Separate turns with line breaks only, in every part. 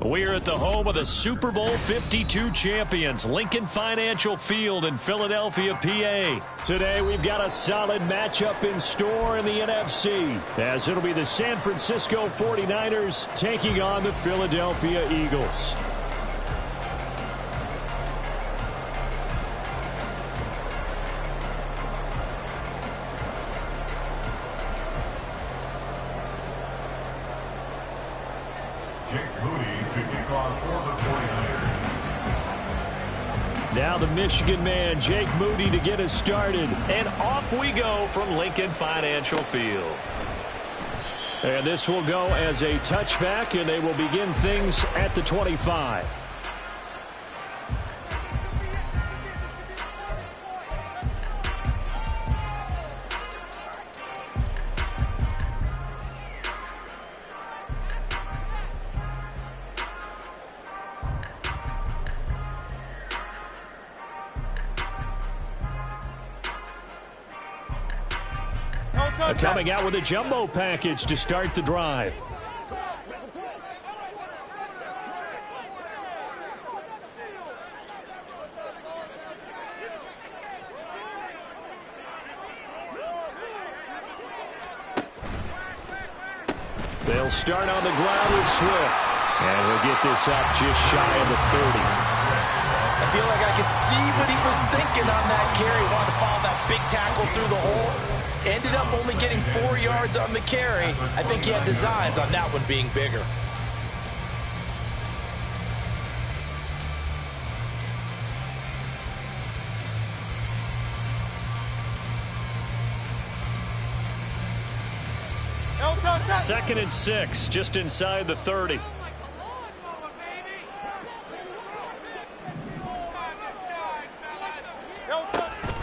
We're at the home of the Super Bowl 52 champions, Lincoln Financial Field in Philadelphia, PA. Today, we've got a solid matchup in store in the NFC, as it'll be the San Francisco 49ers taking on the Philadelphia Eagles. Now the Michigan man, Jake Moody, to get us started. And off we go from Lincoln Financial Field. And this will go as a touchback, and they will begin things at the 25. Coming out with a jumbo package to start the drive. They'll start on the ground with Swift. And he'll get this up just shy of the 30.
I feel like I could see what he was thinking on that carry. Wanted to follow that big tackle through the hole. Ended up only getting 4 yards on the carry. I think he had designs on that one being bigger.
Second and 6, just inside the 30.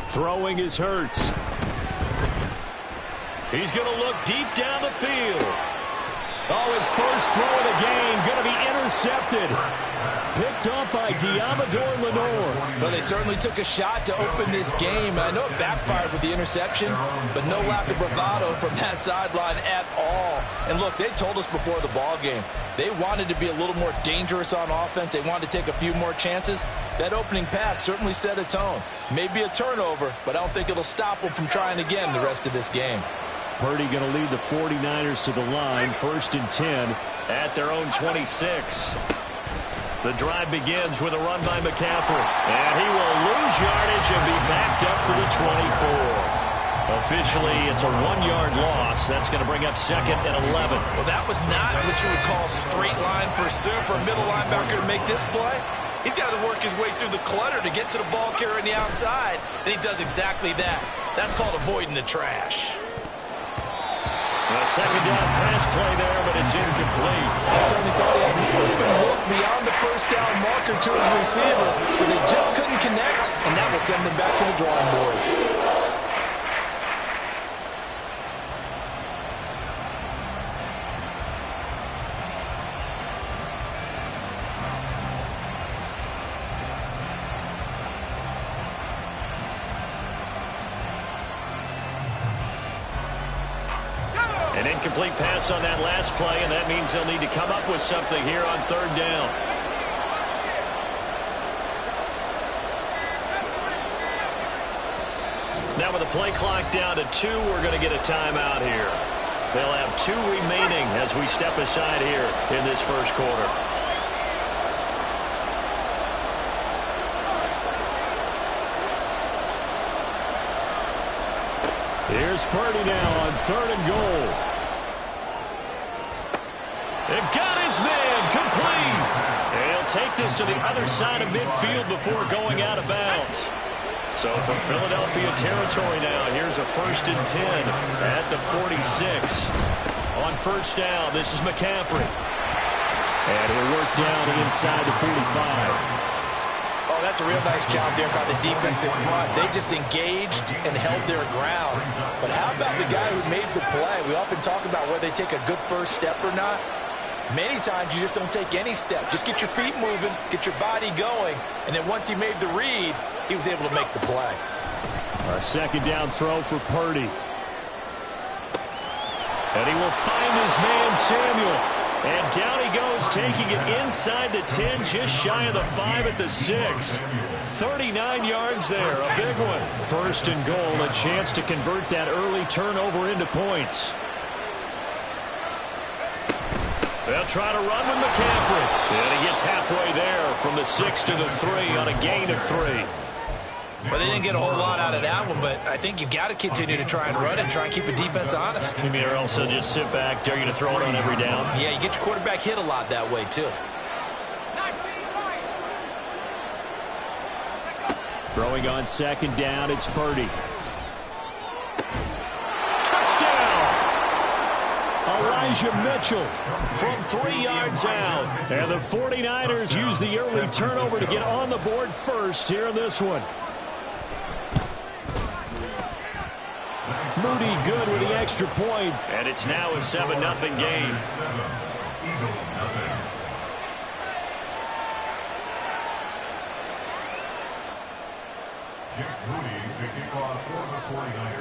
Throwing is Hurts. He's going to look deep down the field. Oh, his first throw of the game going to be intercepted. Picked up by Diamador Lenore.
Well, they certainly took a shot to open this game. I know it backfired with the interception, but no lack of bravado from that sideline at all. And look, they told us before the ball game, they wanted to be a little more dangerous on offense. They wanted to take a few more chances. That opening pass certainly set a tone. Maybe a turnover, but I don't think it'll stop them from trying again the rest of this game.
Purdy going to lead the 49ers to the line, 1st and 10 at their own 26. The drive begins with a run by McCaffrey. And he will lose yardage and be backed up to the 24. Officially, it's a 1-yard loss. That's going to bring up 2nd and 11.
Well, that was not what you would call straight line pursuit for a middle linebacker to make this play. He's got to work his way through the clutter to get to the ball carrier on the outside, and he does exactly that. That's called avoiding the trash.
A second down pass play there, but it's incomplete.
I certainly thought he had an open look beyond the first down marker to his receiver, but they just couldn't connect, and that will send them back to the drawing board.
An incomplete pass on that last play, and that means they'll need to come up with something here on 3rd down. Now with the play clock down to 2, we're going to get a timeout here. They'll have 2 remaining as we step aside here in this first quarter. Here's Purdy now on 3rd and goal. It got his man complete. And he'll take this to the other side of midfield before going out of bounds. So from Philadelphia territory now, here's a 1st and 10 at the 46. On 1st down, this is McCaffrey. And he'll work down and inside the 45.
Oh, that's a real nice job there by the defensive front. They just engaged and held their ground. But how about the guy who made the play? We often talk about whether they take a good first step or not. Many times you just don't take any step. Just get your feet moving, get your body going, and then once he made the read, he was able to make the play.
A 2nd down throw for Purdy. And he will find his man, Samuel. And down he goes, taking it inside the 10, just shy of the 5 at the 6. 39 yards there, a big one. First and goal, a chance to convert that early turnover into points. They'll try to run with McCaffrey. And he gets halfway there from the 6 to the 3 on a gain of 3.
Well, they didn't get a whole lot out of that one, but I think you've got to continue to try and run and try and keep the defense honest.
You mean or else they'll just sit back, dare you to throw it on every down?
Yeah, you get your quarterback hit a lot that way, too.
Throwing on second down, it's Purdy. Touchdown! Elijah Mitchell from 3 yards out. And the 49ers use the early turnover to get on the board first here in this one. Moody good with the extra point. And it's now a 7-0 game.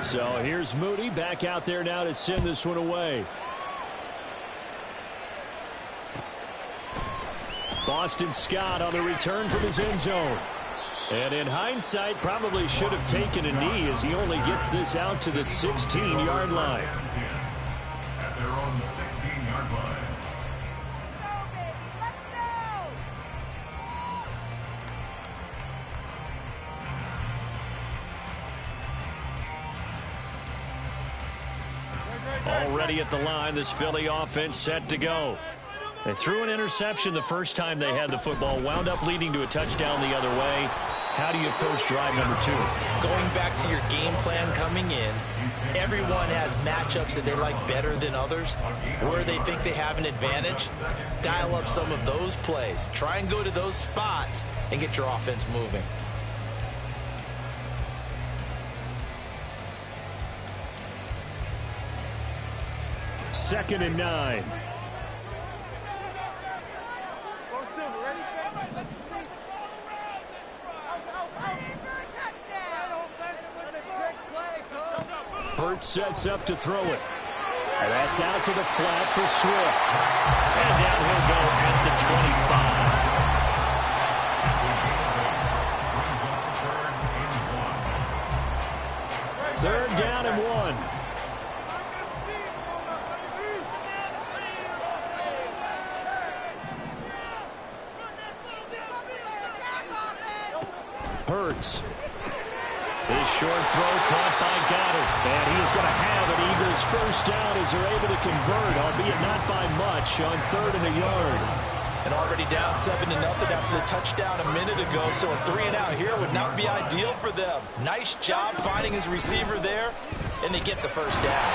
So here's Moody back out there now to send this one away. Boston Scott on the return from his end zone. And in hindsight, probably should have taken a knee as he only gets this out to the 16-yard line.
At their own 16-yard line.
Already at the line, this Philly offense set to go. They threw an interception the first time they had the football, wound up leading to a touchdown the other way. How do you approach drive number 2?
Going back to your game plan coming in, everyone has matchups that they like better than others. Where they think they have an advantage, dial up some of those plays. Try and go to those spots and get your offense moving.
Second and 9. Hurts sets up to throw it. And that's out to the flat for Swift. And down he'll go at the 25. Third down and 1. Hurts. This short throw caught by Goddard. And he is going to have an Eagles first down as they're able to convert, albeit not by much, on 3rd and a yard.
And already down 7-0 after the touchdown a minute ago, so a 3-and-out here would not be ideal for them. Nice job finding his receiver there, and they get the first down.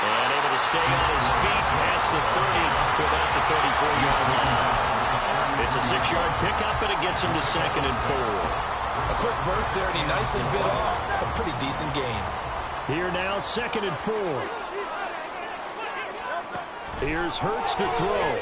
And able to stay on his feet past the 30 to about the 34-yard line. It's a 6-yard pickup, and it gets him to 2nd and 4.
A quick burst there, and he nicely bit off. A pretty decent gain.
Here now, 2nd and 4. Here's Hurts to throw.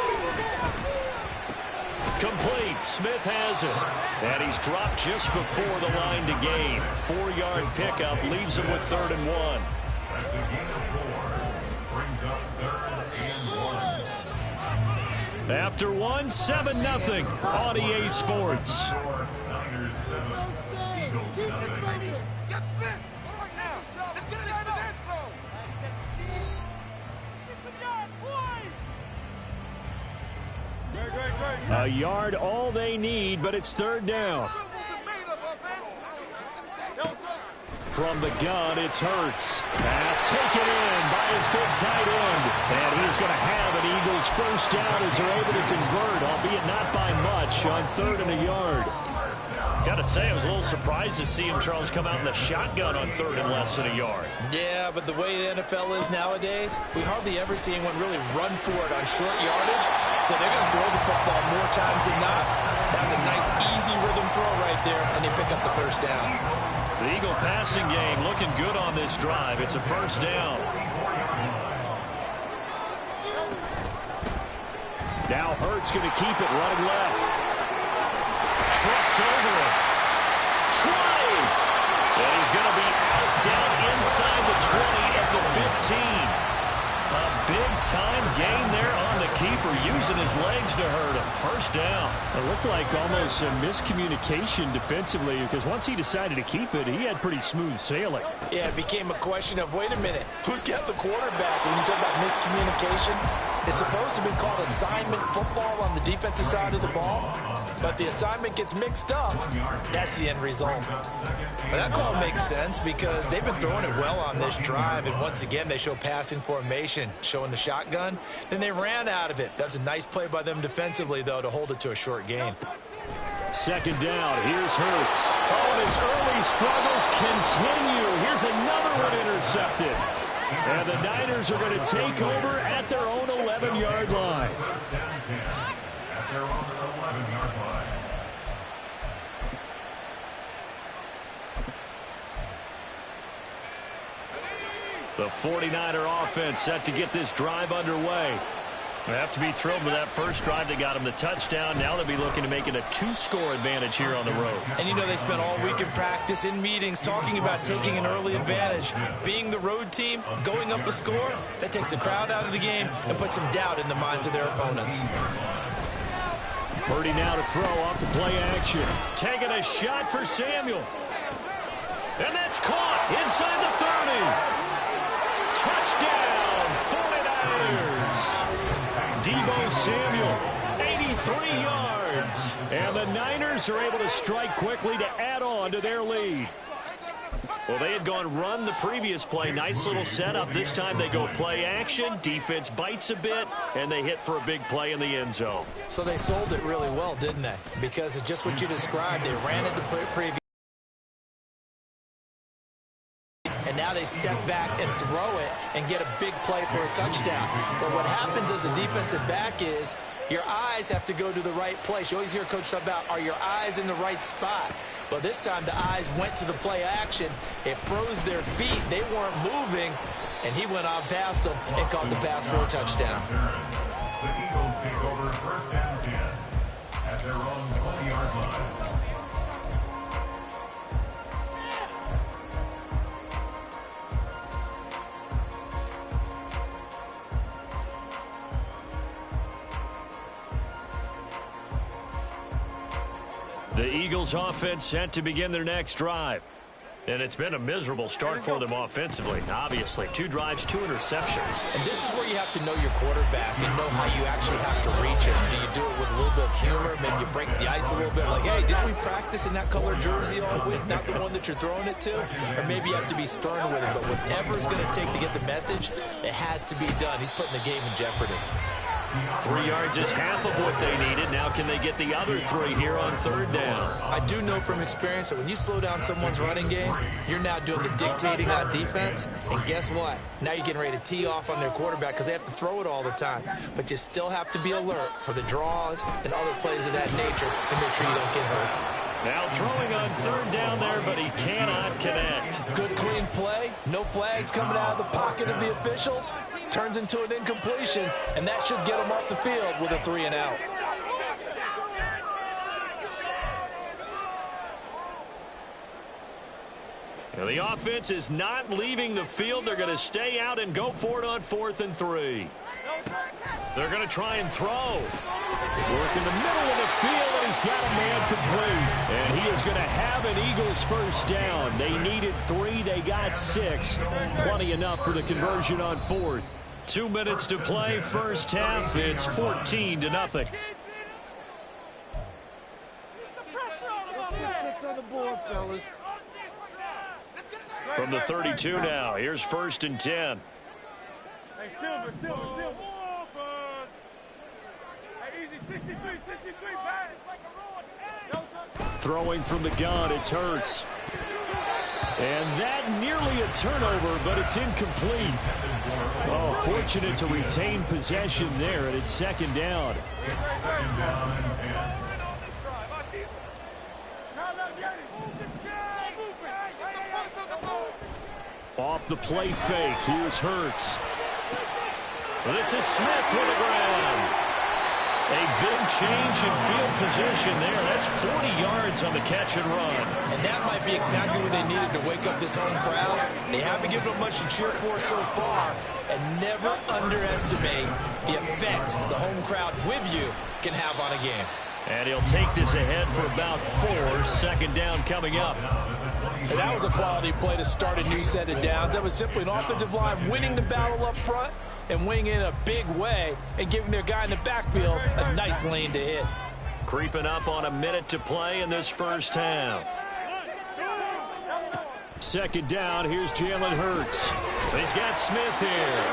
Complete. Smith has it. And he's dropped just before the line to gain. 4-yard pickup leaves him with 3rd and 1.
That's a gain of 4. Brings up 3rd and 1.
After 1, 7-0 on EA Sports.
Niners 7, Eagles 0.
Get set. Right now. Let's get it out of the end zone. Get some yards, boys.
A yard all they need, but it's 3rd down. From the gun, it's Hurts. Pass taken in by his big tight end. And he's going to have an Eagles first down as they're able to convert, albeit not by much, on 3rd and a yard. Got to say, I was a little surprised to see him, Charles, come out in the shotgun on 3rd and less than a yard.
Yeah, but the way the NFL is nowadays, we hardly ever see anyone really run for it on short yardage. So they're going to throw the football more times than not. That was a nice, easy rhythm throw right there, and they pick up the first down.
The Eagle passing game looking good on this drive. It's a first down. Now Hurts going to keep it running left. Trucks over it. 20. And he's going to be out down inside the 20 at the 15. A Big-time gain there on the keeper, using his legs to hurt him. First down.
It looked like almost a miscommunication defensively, because once he decided to keep it, he had pretty smooth sailing.
Yeah, it became a question of, wait a minute, who's got the quarterback? When you talk about miscommunication, it's supposed to be called assignment football on the defensive side of the ball, but the assignment gets mixed up. That's the end result. But that call makes sense because they've been throwing it well on this drive, and once again, they show passing formation, showing the shotgun. Then they ran out of it. That's a nice play by them defensively, though, to hold it to a short gain.
Second down, here's Hurts. Oh, and his early struggles continue. Here's another one intercepted. And the Niners are going to take over at their own 11-yard line.
First down 10 at their own 11-yard line.
The 49er offense set to get this drive underway. They have to be thrilled with that first drive. They got him the touchdown. Now they'll be looking to make it a 2-score advantage here on the road.
And you know, they spent all week in practice, in meetings, talking about taking an early advantage. Being the road team, going up a score, that takes the crowd out of the game and puts some doubt in the minds of their opponents.
Purdy now to throw off the play action. Taking a shot for Samuel. And that's caught inside the 30. Touchdown, 49ers. Deebo Samuel, 83 yards. And the Niners are able to strike quickly to add on to their lead. Well, they had gone run the previous play. Nice little setup. This time they go play action. Defense bites a bit, and they hit for a big play in the end zone.
So they sold it really well, didn't they? Because of just what you described. They ran it the previous. And now they step back and throw it and get a big play for a touchdown. But what happens as a defensive back is your eyes have to go to the right place. You always hear Coach talk about, are your eyes in the right spot? Well, this time the eyes went to the play action. It froze their feet. They weren't moving, and he went on past them and caught the pass for a touchdown.
The Eagles take over first down 10 at their own 20-yard line.
The Eagles offense set to begin their next drive. And it's been a miserable start for them offensively. Obviously, 2 drives, 2 interceptions.
And this is where you have to know your quarterback and know how you actually have to reach him. Do you do it with a little bit of humor? Maybe you break the ice a little bit. Like, hey, didn't we practice in that color jersey all week? Not the one that you're throwing it to? Or maybe you have to be stern with him. But whatever it's going to take to get the message, it has to be done. He's putting the game in jeopardy.
3 yards is half of what they needed. Now can they get the other 3 here on third down?
I do know from experience that when you slow down someone's running game, you're now doing the dictating on defense. And guess what? Now you're getting ready to tee off on their quarterback because they have to throw it all the time. But you still have to be alert for the draws and other plays of that nature and make sure you don't get hurt.
Now throwing on third down there, but he cannot connect.
Good clean play. No flags coming out of the pocket of the officials. Turns into an incompletion, and that should get him off the field with a 3-and-out.
Now the offense is not leaving the field. They're going to stay out and go for it on 4th and 3. They're going to try and throw. Work in the middle of the field, and he's got a man complete. And he is going to have an Eagles first down. They needed 3. They got 6. Plenty enough for the conversion on 4th. 2 minutes to play, first half. It's 14-0. From the 32 now, here's 1st and 10. Throwing from the gun, it's Hurts. And that nearly a turnover, but it's incomplete. Oh, fortunate to retain possession there, and it's 2nd down. Off the play fake, here's Hurts. This is Smith with the ground. A big change in field position there. That's 40 yards on the catch and run.
And that might be exactly what they needed to wake up this home crowd. They haven't given them much to cheer for so far. And never underestimate the effect the home crowd with you can have on a game.
And he'll take this ahead for about 4. Second down coming up.
And that was a quality play to start a new set of downs. That was simply an offensive line winning the battle up front and winning it in a big way and giving their guy in the backfield a nice lane to hit.
Creeping up on a minute to play in this first half.
Second down, here's Jalen Hurts.
He's got Smith here.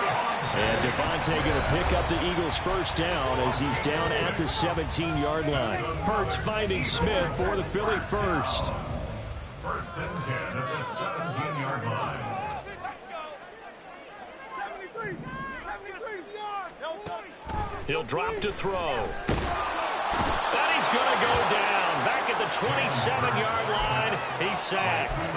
And Devontae going to pick up the Eagles' first down as he's down at the 17-yard line. Hurts finding Smith for the Philly first.
First and 10 at the 17-yard line.
He'll drop to throw. And he's going to go down. Back at the 27-yard line. He's sacked.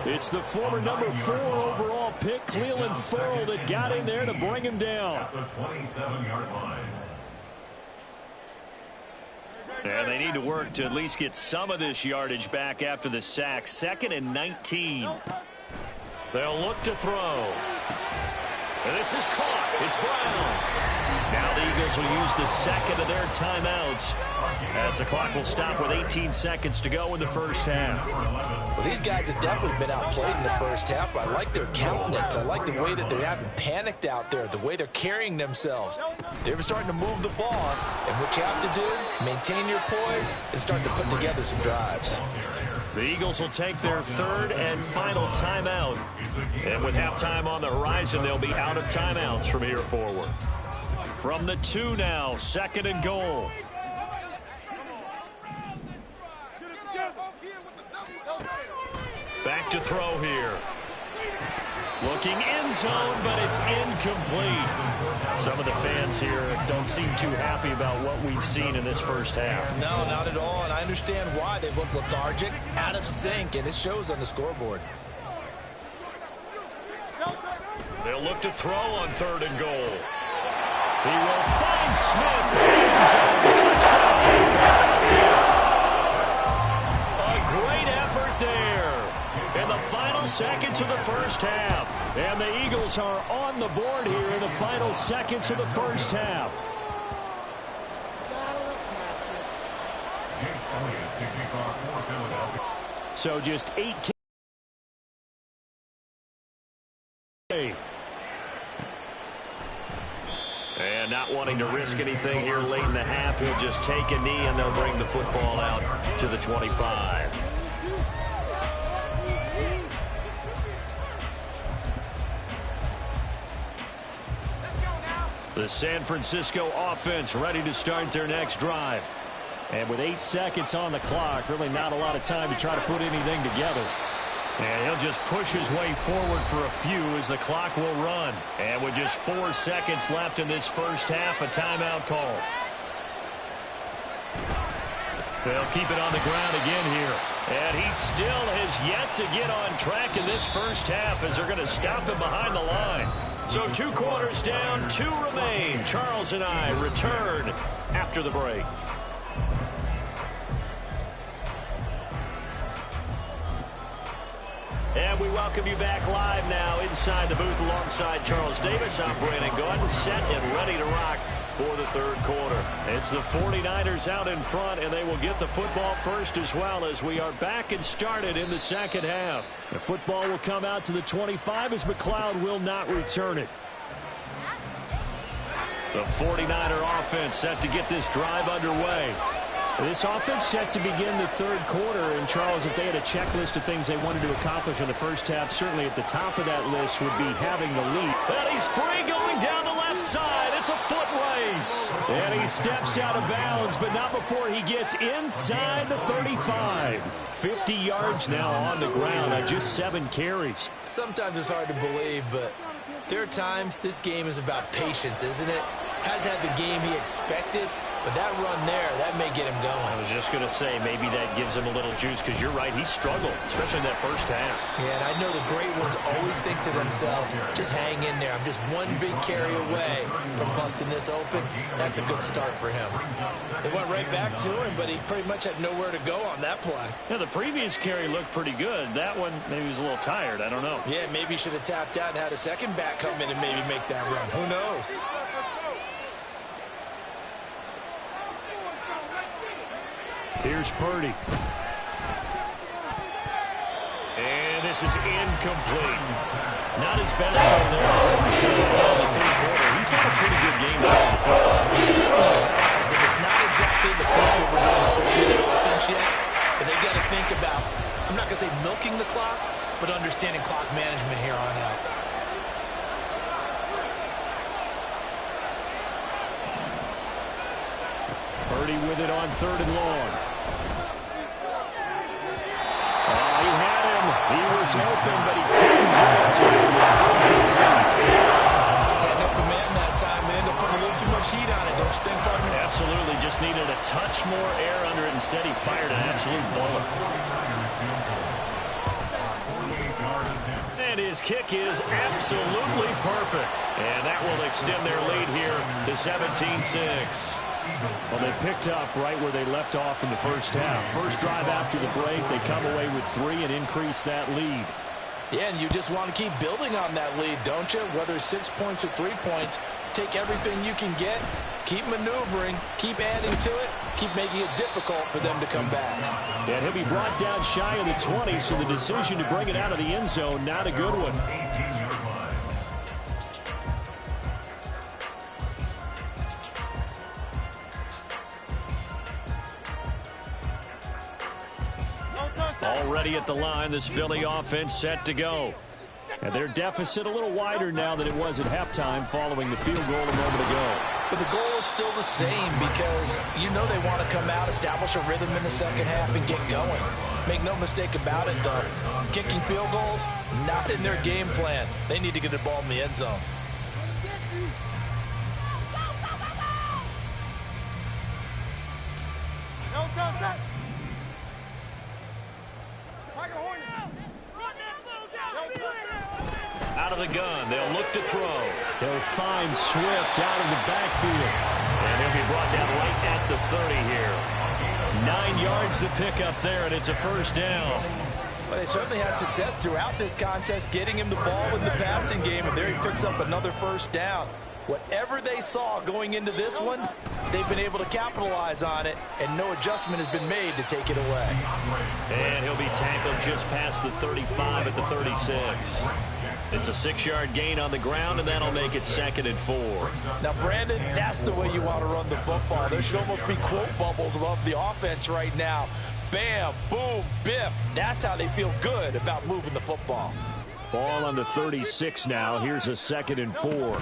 It's the former number 4 overall pick, Clelin Ferrell, that got in there to bring him down.
At the 27-yard line.
And they need to work to at least get some of this yardage back after the sack. 2nd and 19. They'll look to throw. And this is caught. It's Brown. Now the Eagles will use the second of their timeouts as the clock will stop with 18 seconds to go in the first half.
Well, these guys have definitely been outplayed in the first half. I like their countenance. I like the way that they haven't panicked out there, the way they're carrying themselves. They're starting to move the ball, and what you have to do, maintain your poise and start to put together some drives.
The Eagles will take their third and final timeout. And with halftime on the horizon, they'll be out of timeouts from here forward. From the 2 now, 2nd and goal. Back to throw here. Looking end zone, but it's incomplete. Some of the fans here don't seem too happy about what we've seen in this first half.
No, not at all, and I understand why. They look lethargic, out of sync, and it shows on the scoreboard.
They'll look to throw on 3rd and goal. He will find Smith. End zone. Touchdown. A great effort there in the final seconds of the first half. And the Eagles are on the board here in the final seconds of the first half.
Jake Elliott to kick off for Philadelphia.
So just 18.
And not wanting to risk anything here late in the half, he'll just take a knee and they'll bring the football out to the 25. The San Francisco offense ready to start their next drive.
And with 8 seconds on the clock, really not a lot of time to try to put anything together.
And he'll just push his way forward for a few as the clock will run. And with just 4 seconds left in this first half, a timeout call. They'll keep it on the ground again here. And he still has yet to get on track in this first half as they're going to stop him behind the line. So 2 quarters down, 2 remain. Charles and I return after the break. And we welcome you back live now inside the booth alongside Charles Davis. I'm Brandon Gaudin, set and ready to rock for the third quarter. It's the 49ers out in front, and they will get the football first as well as we are back and started in the second half.
The football will come out to the 25 as McLeod will not return it.
The 49er offense set to get this drive underway.
This offense set to begin the third quarter, and Charles, if they had a checklist of things they wanted to accomplish in the first half, certainly at the top of that list would be having the lead.
And he's free going down the left side. It's a foot race.
And he steps out of bounds, but not before he gets inside the 35. 50 yards now on the ground on just 7 carries.
Sometimes it's hard to believe, but there are times this game is about patience, isn't it? Hasn't had the game he expected, but But that run there, that may get him going.
I was just going to say, maybe that gives him a little juice, because you're right, he struggled, especially in that first half.
Yeah, and I know the great ones always think to themselves, just hang in there. I'm just one big carry away from busting this open. That's a good start for him. They went right back to him, but he pretty much had nowhere to go on that play.
Yeah, the previous carry looked pretty good. That one, maybe he was a little tired. I don't know.
Yeah, maybe he should have tapped out and had a second back come in and maybe make that run. Who knows?
Here's Purdy.
And this is incomplete. Not his best throw there. We saw in the third quarter. He's had a pretty good game throwing the football.
He certainly has, and it's not exactly the point where we're doing the 4-minute offense yet, but they've got to think about, I'm not going to say milking the clock, but understanding clock management here on out.
Purdy with it on 3rd and long. Oh, he had him. He was open, but he couldn't get it to him. It's incomplete.
Can't help a man that time. They end up putting a little too much heat on it, don't you think, partner?
Absolutely. Just needed a touch more air under it. Instead, he fired an absolute bullet. And his kick is absolutely perfect. And that will extend their lead here to 17-6.
Well, they picked up right where they left off in the first half. First drive after the break, they come away with 3 and increase that lead.
Yeah, and you just want to keep building on that lead, don't you? Whether it's 6 points or 3 points, take everything you can get, keep maneuvering, keep adding to it, keep making it difficult for them to come back.
And he'll be brought down shy of the 20, so the decision to bring it out of the end zone, not a good one. Already at the line, this Philly offense set to go. And their deficit a little wider now than it was at halftime following the field goal a moment ago.
But the goal is still the same because you know they want to come out, establish a rhythm in the second half, and get going. Make no mistake about it, though. Kicking field goals, not in their game plan. They need to get the ball in the end zone.
Out of the gun, they'll look to throw.
They'll find Swift out of the backfield.
And he'll be brought down right at the 30 here. 9 yards to pick up there, and it's a first down.
Well, they certainly had success throughout this contest, getting him the ball in the passing game, and there he picks up another first down. Whatever they saw going into this one, they've been able to capitalize on it, and no adjustment has been made to take it away.
And he'll be tackled just past the 35 at the 36. It's a 6-yard gain on the ground, and that'll make it 2nd and 4.
Now, Brandon, that's the way you want to run the football. There should almost be quote bubbles above the offense right now. Bam, boom, biff. That's how they feel good about moving the football.
Ball on the 36 now. Here's a 2nd and 4.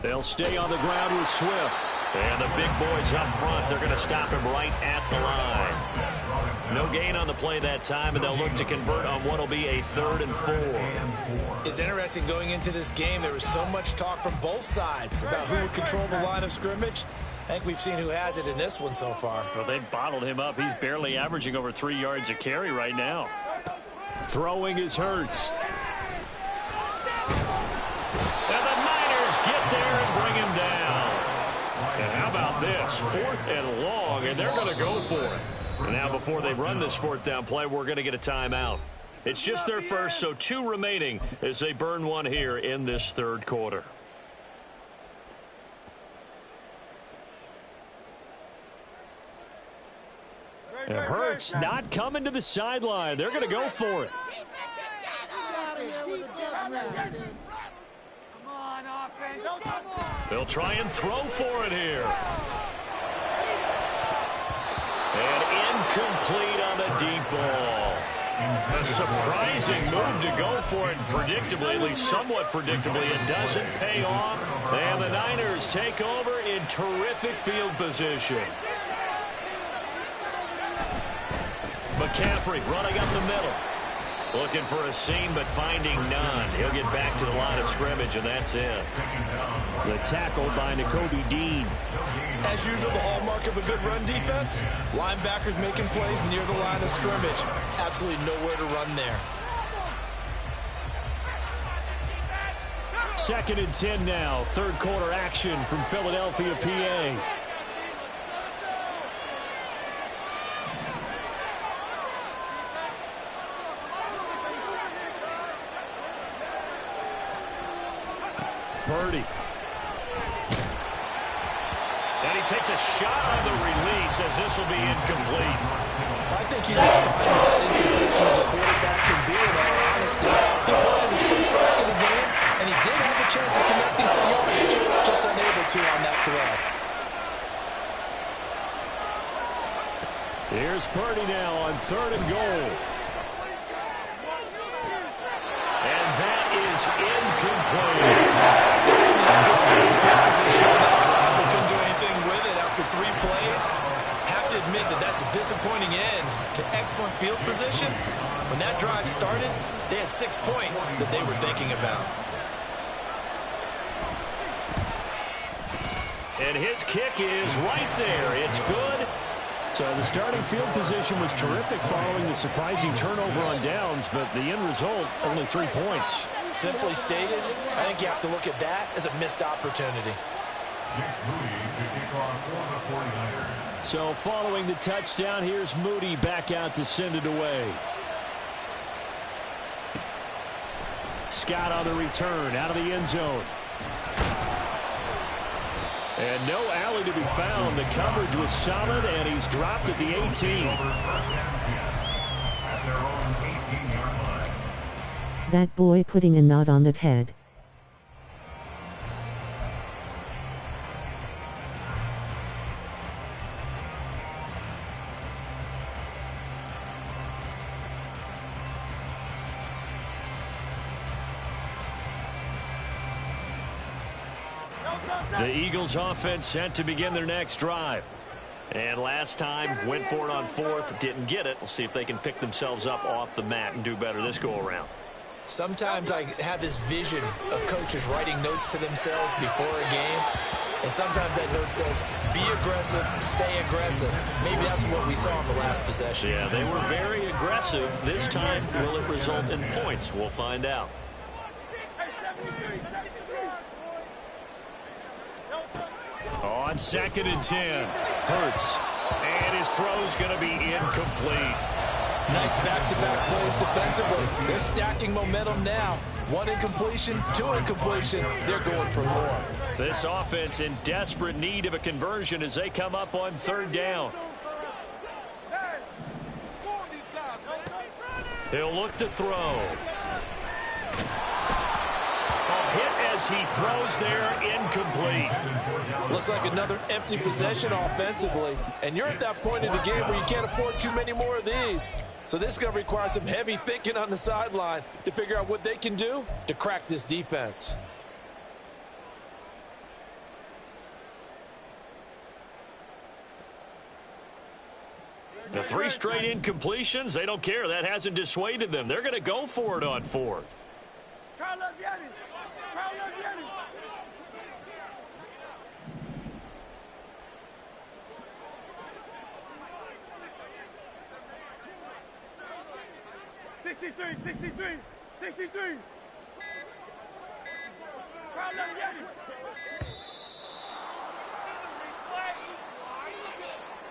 They'll stay on the ground with Swift.
And the big boys up front, they're going to stop him right at the line. No gain on the play that time, and they'll look to convert on what will be a 3rd and 4.
It's interesting going into this game. There was so much talk from both sides about who would control the line of scrimmage. I think we've seen who has it in this one so far.
Well, they bottled him up. He's barely averaging over 3 yards a carry right now.
Throwing is Hurts.
And the Niners get there and bring him down. And how about this? 4th and long, and they're going to go for it. And now before they run this 4th down play, we're going to get a timeout. It's just their first, so 2 remaining as they burn one here in this 3rd quarter.
And Hurts not coming to the sideline. They're going to go for it.
They'll try and throw for it here. And incomplete on the deep ball. A surprising move to go for it, predictably, at least somewhat predictably. It doesn't pay off, and the Niners take over in terrific field position. McCaffrey running up the middle. Looking for a seam, but finding none. He'll get back to the line of scrimmage, and that's it.
The tackle by Nakobe Dean.
As usual, the hallmark of a good run defense, linebackers making plays near the line of scrimmage. Absolutely nowhere to run there.
2nd and 10 now. Third quarter action from Philadelphia, PA. Purdy.
And he takes a shot on the release as this will be incomplete.
I think he's as fine with that incompletion as a quarterback can be, in all honesty. He played his first sack of the game, and he did have a chance of connecting for yardage, just unable to on that throw.
Here's Purdy now on 3rd and goal.
And that is incomplete.
This is not good starting field position on that drive. They couldn't do anything with it after 3 plays. Have to admit that that's a disappointing end to excellent field position. When that drive started, they had 6 points that they were thinking about.
And his kick is right there. It's good.
So the starting field position was terrific following the surprising turnover on downs, but the end result, only 3 points.
Simply stated, I think you have to look at that as a missed opportunity.
So following the touchdown, here's Moody back out to send it away. Scott on the return, out of the end zone. And no alley to be found. The coverage was solid, and he's dropped at the 18.
That boy putting a knot on that head.
The Eagles offense set to begin their next drive. And last time, went for it on 4th, didn't get it. We'll see if they can pick themselves up off the mat and do better this go-around.
Sometimes I have this vision of coaches writing notes to themselves before a game. And sometimes that note says, be aggressive, stay aggressive. Maybe that's what we saw in the last possession.
Yeah, they were very aggressive. This time, will it result in points? We'll find out. On 2nd and 10, Hurts. And his throw's going to be incomplete.
Nice back-to-back plays defensively. They're stacking momentum now. 1 incompletion, 2 incompletion. They're going for more.
This offense in desperate need of a conversion as they come up on 3rd down. He'll look to throw. Hit as he throws there, incomplete.
Looks like another empty possession offensively. And you're at that point in the game where you can't afford too many more of these. So this is going to require some heavy thinking on the sideline to figure out what they can do to crack this defense.
The 3 straight incompletions, they don't care. That hasn't dissuaded them. They're going to go for it on 4th.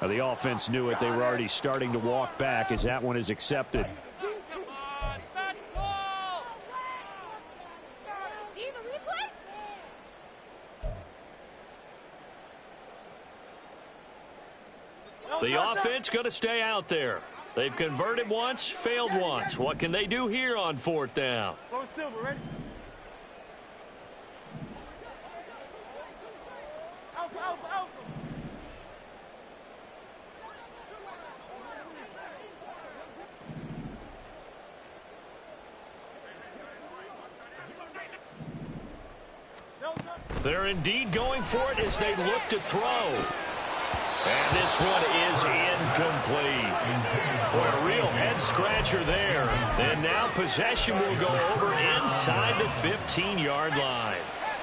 The offense knew it. They were already starting to walk back as that one is accepted.
The offense going to stay out there. They've converted once, failed once. What can they do here on 4th down? They're indeed going for it as they look to throw. And this one is incomplete. Boy, a real head-scratcher there. And now possession will go over inside the 15-yard line.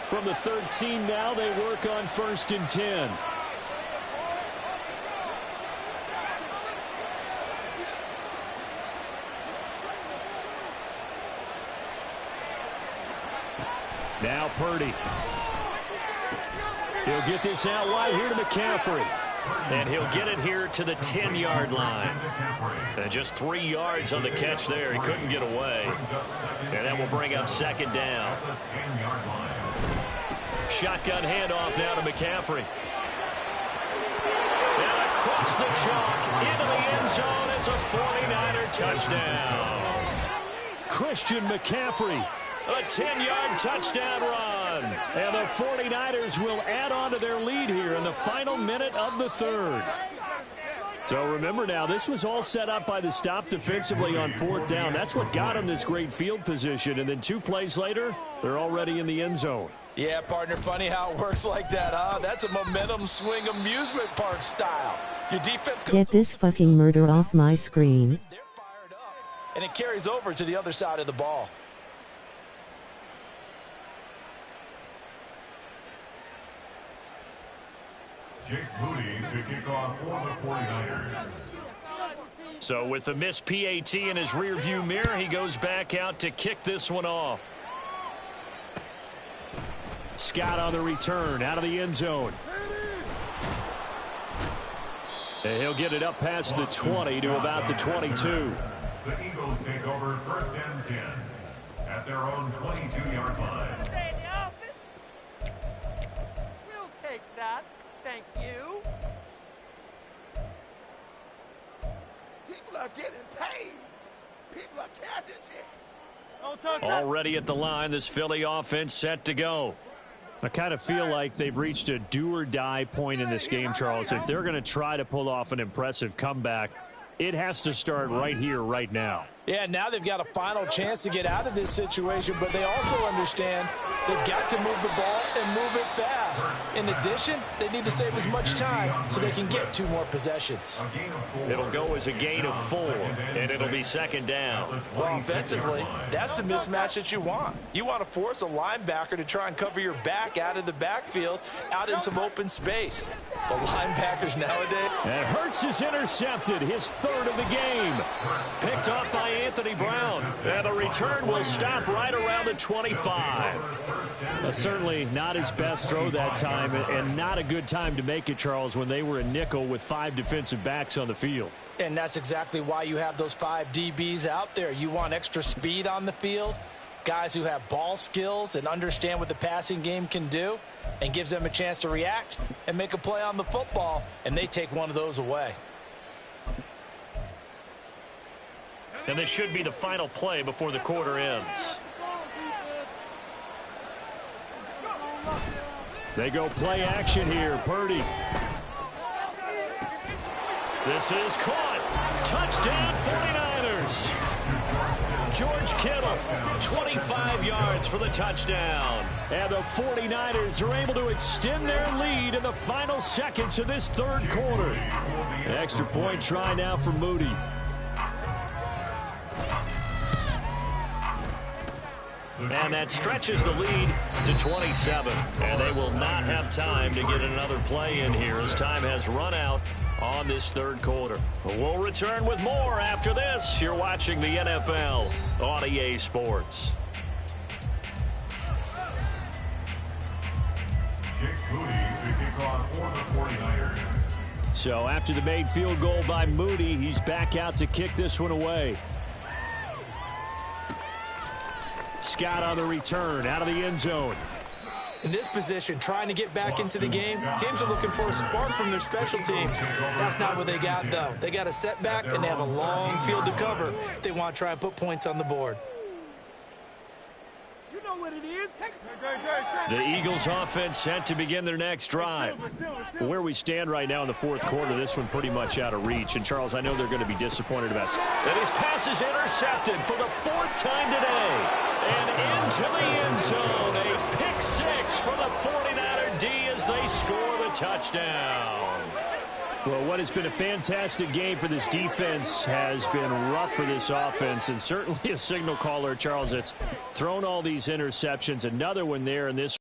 From the 13 now, they work on 1st and 10. Now Purdy. He'll get this out wide here to McCaffrey.
And he'll get it here to the 10-yard line. And just 3 yards on the catch there. He couldn't get away. And that will bring up 2nd down. Shotgun handoff now to McCaffrey. And across the chalk into the end zone. It's a 49er touchdown.
Christian McCaffrey.
A 10-yard touchdown run.
And the 49ers will add on to their lead here in the final minute of the 3rd. So remember now, this was all set up by the stop defensively on 4th down. That's what got them this great field position. And then 2 plays later, they're already in the end zone.
Yeah, partner, funny how it works like that, huh? That's a momentum swing amusement park style. Your defense
Get this fucking murder off my screen.
They're fired up, and it carries over to the other side of the ball.
Jake Moody to kick off for the 49ers.
So with the missed PAT in his rearview mirror, he goes back out to kick this one off.
Scott on the return out of the end zone. And he'll get it up past the 20 to about the 22.
The Eagles take over 1st and 10 at their own 22-yard line.
We'll take that. Thank you. People are getting paid. People are cashing checks.
Already at the line, this Philly offense set to go.
I kind of feel like they've reached a do-or-die point in this game, Charles. If they're going to try to pull off an impressive comeback, it has to start right here, right now.
Yeah, now they've got a final chance to get out of this situation, but they also understand they've got to move the ball and move it fast. In addition, they need to save as much time so they can get 2 more possessions.
It'll go as a gain of 4, and it'll be 2nd down.
Well, offensively, that's the mismatch that you want. You want to force a linebacker to try and cover your back out of the backfield, out in some open space. The linebackers nowadays.
And Hurts is intercepted, his 3rd of the game.
Picked off by Anthony Brown. And the return will stop right around the 25.
Certainly not his best throw that time, and not a good time to make it, Charles, when they were a nickel with 5 defensive backs on the field.
And that's exactly why you have those 5 DBs out there. You want extra speed on the field, guys who have ball skills and understand what the passing game can do, and gives them a chance to react and make a play on the football, and they take one of those away.
And this should be the final play before the quarter ends.
They go play action here. Purdy.
This is caught. Touchdown 49ers. George Kittle, 25 yards for the touchdown.
And the 49ers are able to extend their lead in the final seconds of this 3rd quarter. An extra point try now for Moody.
And that stretches the lead to 27. And they will not have time to get another play in here as time has run out on this 3rd quarter. We'll return with more after this. You're watching the NFL on EA Sports.
Jake Moody to kick off for the 49ers.
So after the made field goal by Moody, he's back out to kick this one away. Scott on the return, out of the end zone.
In this position, trying to get back into the game, teams are looking for a spark from their special teams. That's not what they got, though. They got a setback, and they have a long field to cover if they want to try and put points on the board.
You know what it is.
The Eagles offense set to begin their next drive.
Where we stand right now in the 4th quarter, this one pretty much out of reach. And, Charles, I know they're going to be disappointed about it.
And his pass is intercepted for the 4th time today. And into the end zone, a pick 6 for the 49er D as they score the touchdown.
Well, what has been a fantastic game for this defense has been rough for this offense, and certainly a signal caller, Charles, that's thrown all these interceptions. Another one there in this.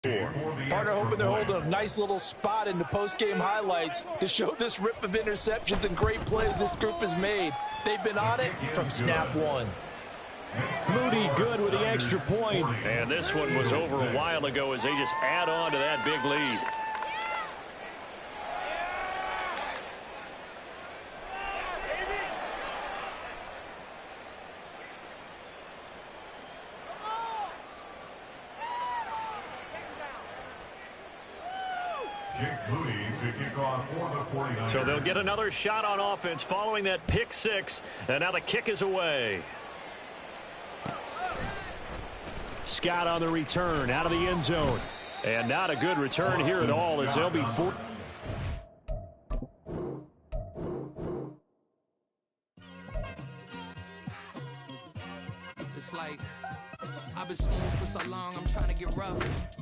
Partner hoping they're holding a nice little spot in the post-game highlights to show this rip of interceptions and great plays this group has made. They've been on it from snap one.
Moody good with the extra point.
And this one was over a while ago as they just add on to that big lead.
Jake Moody to kick off for the 49ers.
So they'll get another shot on offense following that pick six. And now the kick is away.
Scott on the return out of the end zone. And not a good return here at all as they'll be four.
It's like I've been smooth for so long, I'm trying to get rough.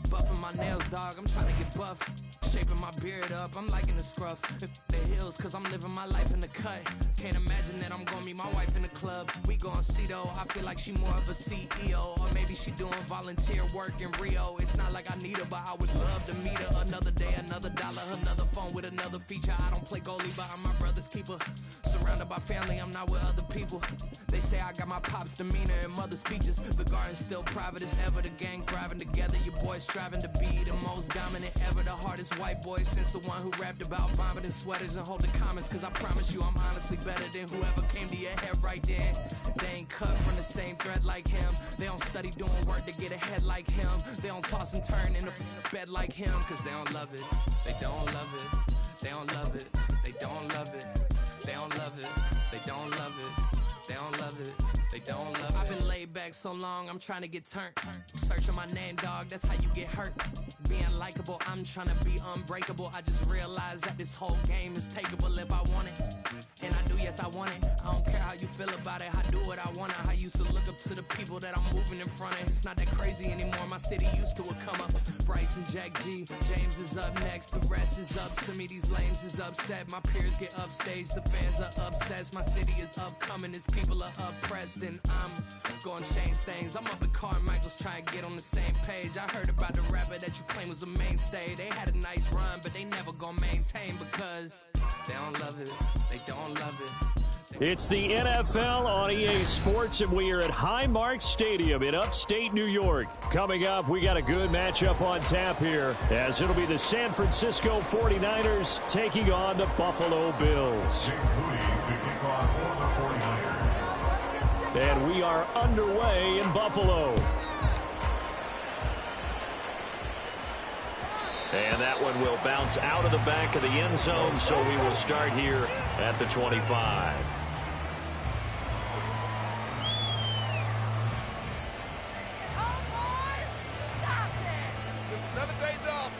Buffing my nails, dog, I'm trying to get buff. Shaping my beard up, I'm liking the scruff. The hills, cause I'm living my life in the cut. Can't imagine that I'm gonna meet my wife in the club. We gon' see though, I feel like she more of a CEO. Or maybe she doing volunteer work in Rio. It's not like I need her, but I would love to meet her. Another day, another dollar, another phone with another feature. I don't play goalie, but I'm my brother's keeper. Surrounded by family, I'm not with other people. They say I got my pop's demeanor and mother's features. The garden's still private as ever, the gang thriving together. Your boys striving to be the most dominant ever. The hardest white boy since the one who rapped about vomiting sweaters and holding comments. Cause I promise you I'm honestly better than whoever came to your head right then. They ain't cut from the same thread like him. They don't study doing work to get ahead like him. They don't toss and turn in the bed like him. Cause they don't love it, they don't love it. They don't love it, they don't love it. They don't love it, they don't love it. They don't love it, they don't love it. I've been laid back so long, I'm trying to get turned. Searching my name, dog, that's how you get hurt. Being likable, I'm trying to be unbreakable. I just realized that this whole game is takeable if I want it. And I do, yes, I want it. I don't care how you feel about it, I do what I want. I used to look up to the people that I'm moving in front of. It's not that crazy anymore, my city used to a come up. Bryce and Jack G, James is up next. The rest is up to me, these lames is upset. My peers get upstage, the fans are obsessed. My city is upcoming, its people are oppressed. And I'm gonna change things. I'm up at Carmichael's trying to get on the same page. I heard about the rapper that you claim was a mainstay. They had a nice run, but they never gonna maintain because they don't love it, they don't love it.
It's the NFL on EA Sports, and we are at Highmark Stadium in upstate New York. Coming up, we got a good matchup on tap here, as it'll be the San Francisco 49ers taking on the Buffalo Bills.
Jake Moody to kick off for the 49ers.
And we are underway in Buffalo.
And that one will bounce out of the back of the end zone, so we will start here at the 25.
Another day done.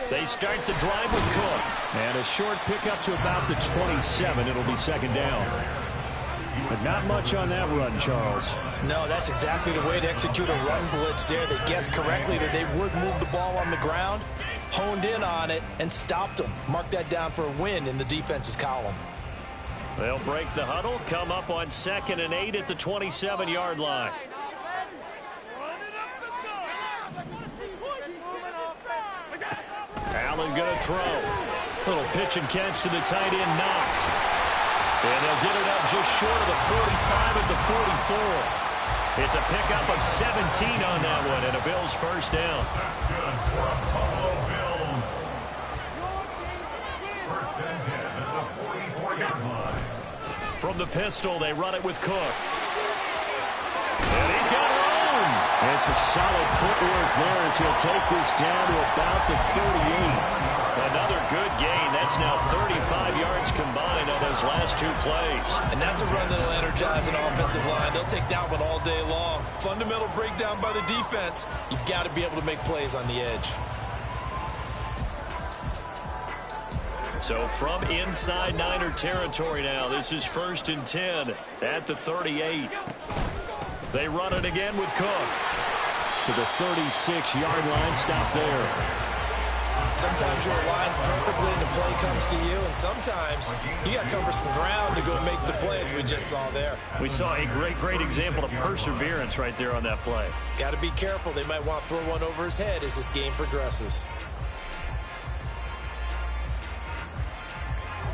They start the drive with Cook. And a short pickup to about the 27. It'll be second down. But not much on that run, Charles.
No, that's exactly the way to execute a run blitz there. They guessed correctly that they would move the ball on the ground, honed in on it, and stopped them. Mark that down for a win in the defense's column.
They'll break the huddle, come up on 2nd and 8 at the 27-yard line. Allen going to throw. Little pitch and catch to the tight end, Knox. And they'll get it up just short of the 45 at the 44. It's a pickup of 17 on that one, and a Bills first down.
That's good for the Buffalo Bills. First and 10 at the 44-yard line.
From the pistol, they run it with Cook. And he's got room.
And some solid footwork there as he'll take this down to about the 38.
Another good gain. That's now 35 yards combined on those last two plays.
And that's a run that'll energize an offensive line. They'll take that one all day long. Fundamental breakdown by the defense. You've got to be able to make plays on the edge.
So from inside Niner territory now, this is 1st and 10 at the 38. They run it again with Cook.
To the 36-yard line, stop there.
Sometimes you're aligned perfectly and the play comes to you, and sometimes you got to cover some ground to go make the play, as we just saw there.
We saw a great example of perseverance right there on that play.
Got to be careful. They might want to throw one over his head as this game progresses.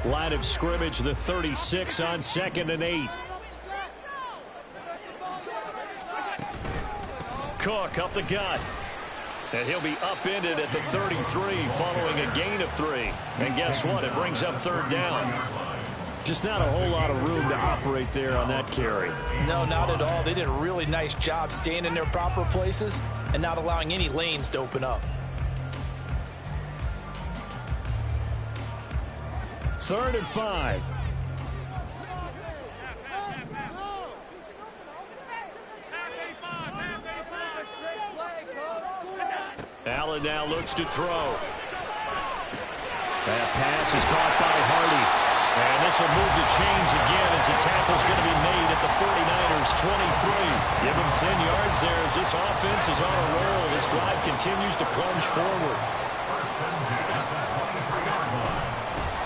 Line of scrimmage, the 36 on 2nd and 8.
Cook up the gut. And he'll be upended at the 33 following a gain of 3. And guess what? It brings up 3rd down.
Just not a whole lot of room to operate there on that carry.
No, not at all. They did a really nice job staying in their proper places and not allowing any lanes to open up.
3rd and 5.
Allen now looks to throw.
That pass is caught by Hardy.
And this will move the chains again as the tackle's going to be made at the 49ers 23. Give them 10 yards there as this offense is on a roll. This drive continues to plunge forward.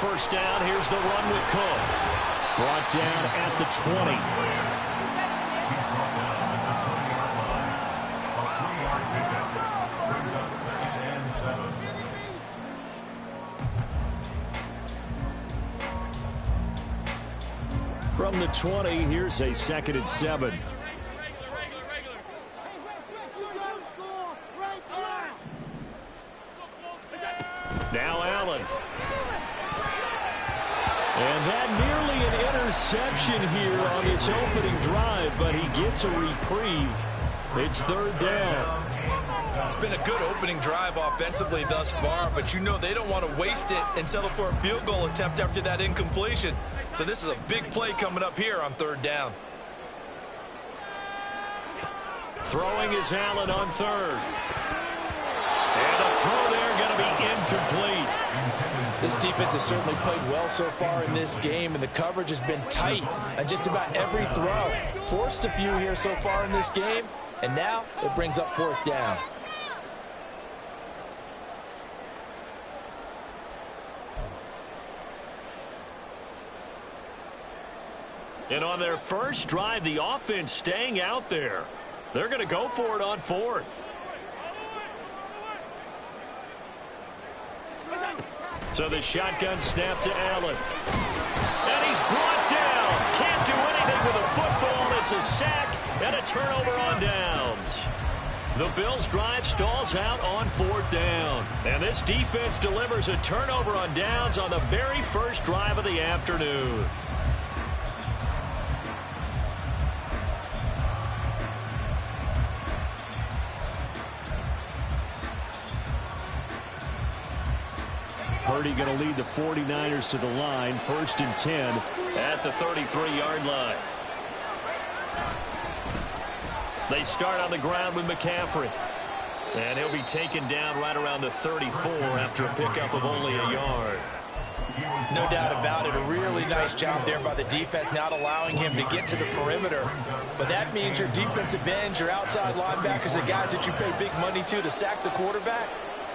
1st down, here's the run with Cook.
Brought down at the 20. From the 20, here's a 2nd and 7.
Now Allen.
And that nearly an interception here on its opening drive, but he gets a reprieve. It's 3rd down.
It's been a good opening drive offensively thus far, but you know they don't want to waste it and settle for a field goal attempt after that incompletion. So this is a big play coming up here on 3rd down.
Throwing is Allen on 3rd. And the throw there going to be incomplete.
This defense has certainly played well so far in this game, and the coverage has been tight on just about every throw. Forced a few here so far in this game, and now it brings up 4th down.
And on their first drive, the offense staying out there. They're going to go for it on 4th. So the shotgun snap to Allen. And he's brought down. Can't do anything with a football. It's a sack and a turnover on downs. The Bills' drive stalls out on 4th down. And this defense delivers a turnover on downs on the very first drive of the afternoon.
Purdy going to lead the 49ers to the line. 1st and 10
at the 33-yard line. They start on the ground with McCaffrey. And he'll be taken down right around the 34 after a pickup of only a yard.
No doubt about it. A really nice job there by the defense, not allowing him to get to the perimeter. But that means your defensive ends, your outside linebackers, the guys that you pay big money to sack the quarterback,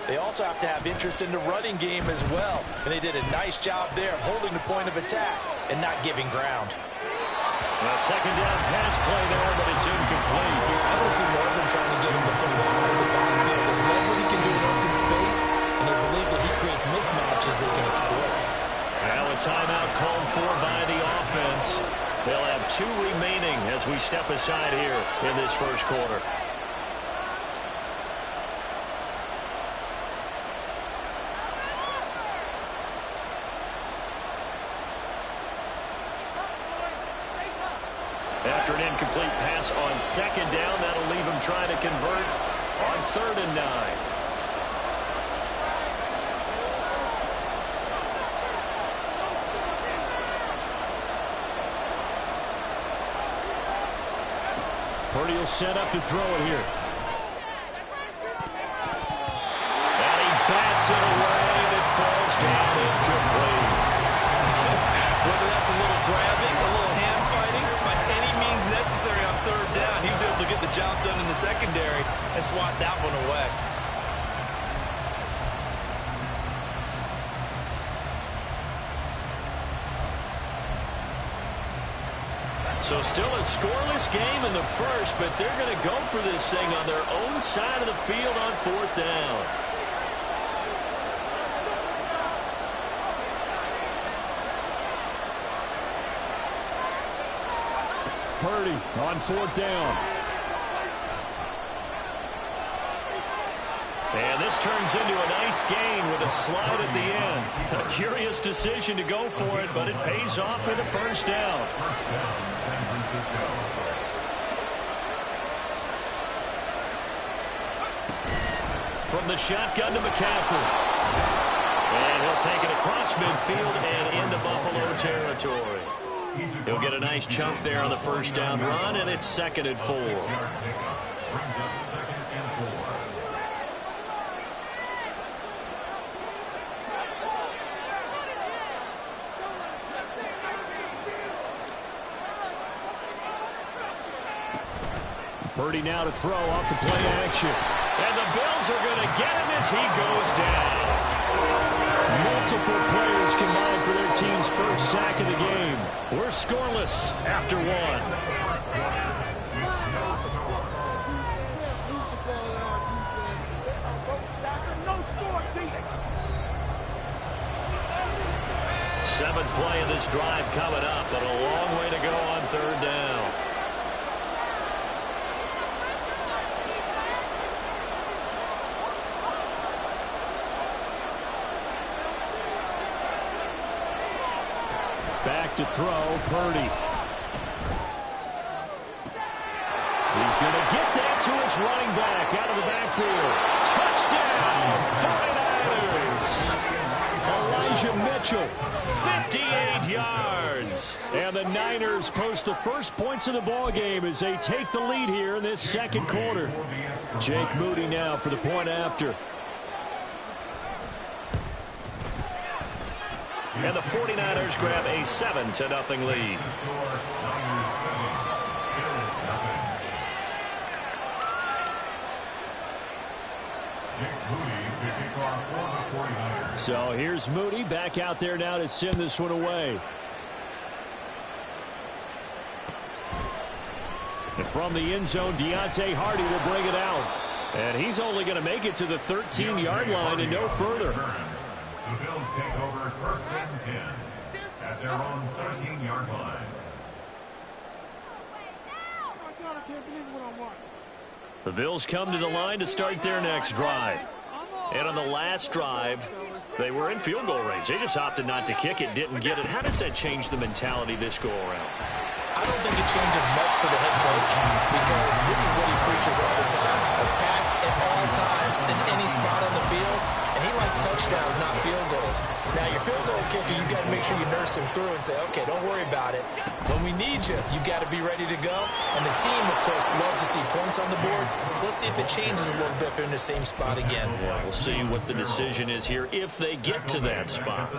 they also have to have interest in the running game as well. And they did a nice job there of holding the point of attack and not giving ground.
A 2nd down pass play there, but it's incomplete.
I don't see more of them trying to get him the football out of the backfield. They know what he can do in open space, and they believe that he creates mismatches they can exploit.
Now a timeout called for by the offense. They'll have 2 remaining as we step aside here in this first quarter. After an incomplete pass on 2nd down, that'll leave him trying to convert on 3rd and 9.
Purdy will set up to throw it here.
And he bats it away, and it falls down incomplete.
swat that one away.
So still a scoreless game in the first, but they're going to go for this thing on their own side of the field on 4th down. Purdy on 4th down. And this turns into a nice gain with a slide at the end. A curious decision to go for it, but it pays off for the first down.
San Francisco.
From the shotgun to McCaffrey. And he'll take it across midfield and into Buffalo territory. He'll get a nice chunk there on the first down run, and it's 2nd and 4.
Brings up 2nd and 4.
Purdy now to throw off the play action. And the Bills are going to get him as he goes down. Multiple players combined for their team's first sack of the game. We're scoreless after 1. Seventh play of this drive coming up, but a long way to go on 3rd down. Back to throw, Purdy. He's going to get that to his running back out of the backfield. Touchdown, 49ers. Elijah Mitchell, 58 yards. And the Niners post the first points of the ball game as they take the lead here in this 2nd quarter. Jake Moody now for the point after. And the 49ers grab a 7-0 lead. So here's Moody back out there now to send this one away. And from the end zone, Deontay Hardy will bring it out. And he's only going to make it to the 13-yard line and no further.
The Bills take over 1st and 10 at their own 13-yard line.
The Bills come to the line to start their next drive. And on the last drive, they were in field goal range. They just opted not to kick it, didn't get it. How does that change the mentality this go-around?
I don't think it changes much for the head coach because this is what he preaches all the time. Attack at all times in any spot on the field, and he likes touchdowns, not field goals. Now, your field goal kicker, you got to make sure you nurse him through and say, okay, don't worry about it. When we need you, you got to be ready to go. And the team, of course, loves to see points on the board. So let's see if it changes a little bit if they're in the same spot again.
Yeah, we'll see what the decision is here if they get to that spot.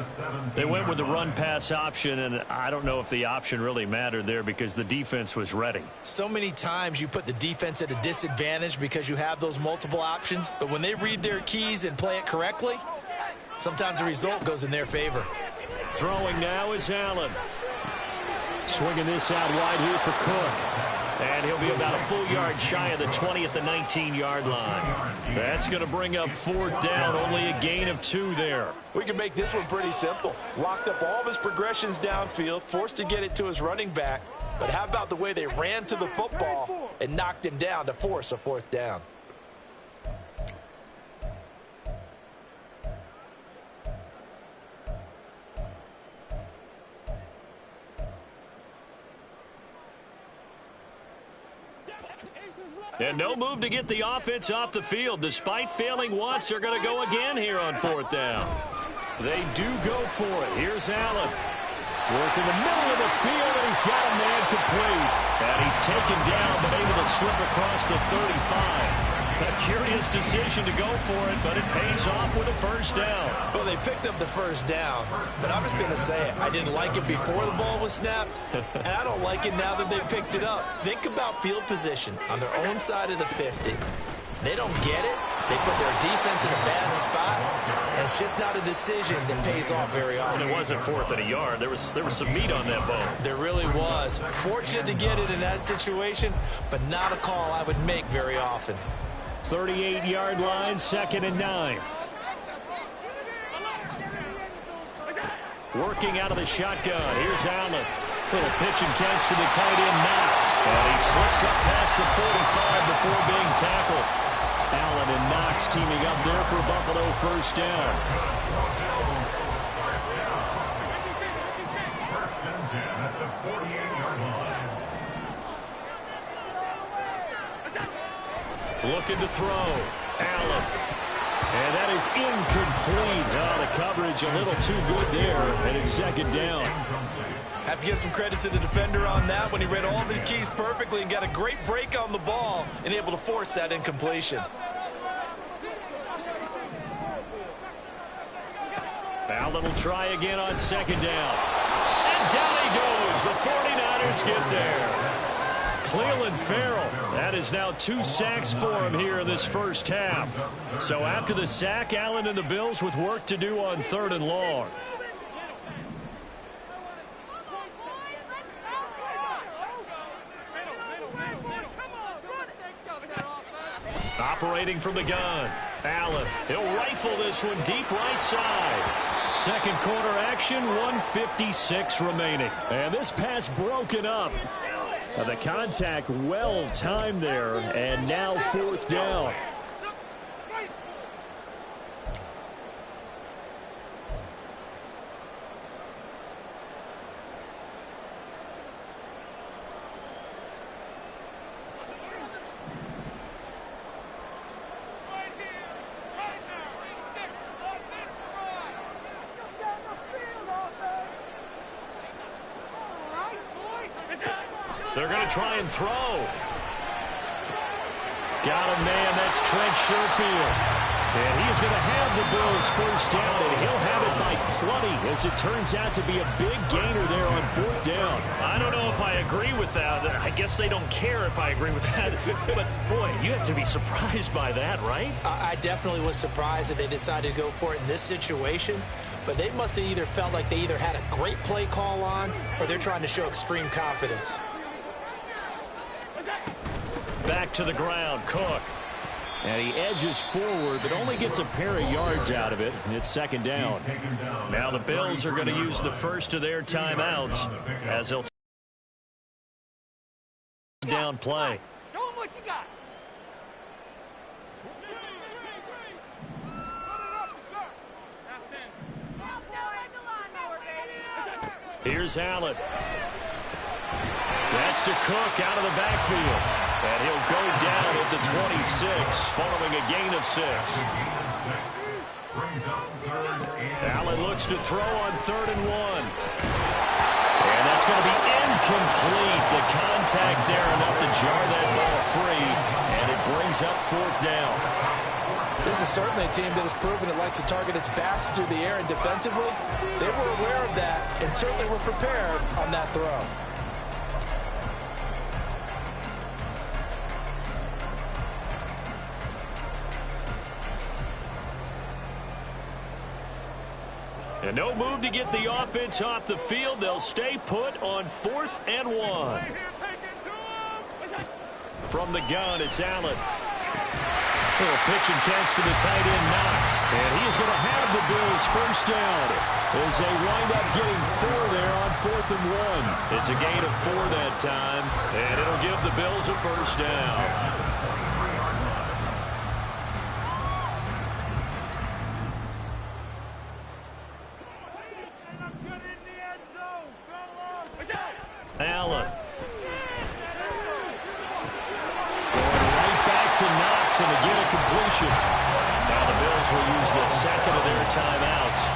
They went with the run-pass option, and I don't know if the option really mattered there because the defense was ready.
So many times you put the defense at a disadvantage because you have those multiple options, but when they read their keys and play it correctly, sometimes the result goes in their favor.
Throwing now is Allen. Swinging this out wide here for Cook. And he'll be about a full yard shy of the 20 at the 19-yard line. That's going to bring up 4th down, only a gain of 2 there.
We can make this one pretty simple. Locked up all of his progressions downfield, forced to get it to his running back. But how about the way they ran to the football and knocked him down to force a 4th down?
And no move to get the offense off the field. Despite failing once, they're going to go again here on 4th down. They do go for it. Here's Allen. Working the middle of the field, and he's got a man complete. And he's taken down, but able to slip across the 35. A curious decision to go for it, but it pays off with a first down.
Well, they picked up the first down, but I'm just going to say it. I didn't like it before the ball was snapped, and I don't like it now that they picked it up. Think about field position on their own side of the 50. They don't get it. They put their defense in a bad spot, and it's just not a decision that pays off very often.
It wasn't 4th and a yard. There was some meat on that bone.
There really was. Fortunate to get it in that situation, but not a call I would make very often.
38-yard line, 2nd and 9. Working out of the shotgun. Here's Allen. Little pitch and catch to the tight end, Knox. And he slips up past the 45 before being tackled. Allen and Knox teaming up there for Buffalo first down.
First and 10 at the 48-yard line.
Looking to throw. Allen. And that is incomplete. Oh, the coverage a little too good there. And it's 2nd down.
Have to give some credit to the defender on that when he read all of his keys perfectly and got a great break on the ball and able to force that incompletion.
Allen will try again on 2nd down. And down he goes. The 49ers get there. Clelin Ferrell. That is now 2 sacks for him here in this first half. So after the sack, Allen and the Bills with work to do on 3rd and long. Operating from the gun. Allen. He'll rifle this one deep right side. 2nd quarter action, 1:56 remaining. And this pass broken up. The contact well timed there. And now 4th down. They're going to try and throw. Got him, man. That's Trent Sherfield. And he is going to have the Bills first down, and he'll have it by plenty, as it turns out to be a big gainer there on 4th down.
I don't know if I agree with that. I guess they don't care if I agree with that. But, boy, you have to be surprised by that, right?
I definitely was surprised that they decided to go for it in this situation. But they must have either felt like they either had a great play call on or they're trying to show extreme confidence.
Back to the ground, Cook. And he edges forward, but only gets a pair of yards out of it. And it's 2nd down.
Now the Bills are going to use the first of their timeouts as they'll down play.
Show them what you got.
Here's Allen. That's to Cook out of the backfield. And he'll go down at the 26, following a gain of 6. Allen looks to throw on 3rd and 1. And that's going to be incomplete. The contact there enough to jar that ball free. And it brings up 4th down.
This is certainly a team that has proven it likes to target its backs through the air and defensively. They were aware of that and certainly were prepared on that throw.
And no move to get the offense off the field. They'll stay put on 4th and 1. From the gun, it's Allen. Little pitch and catch to the tight end, Knox. And he is going to have the Bills first down as they wind up getting 4 there on 4th and 1. It's a gain of 4 that time, and it'll give the Bills a first down. Allen. Going right back to Knox and again a completion. Now the Bills will use the 2nd of their timeouts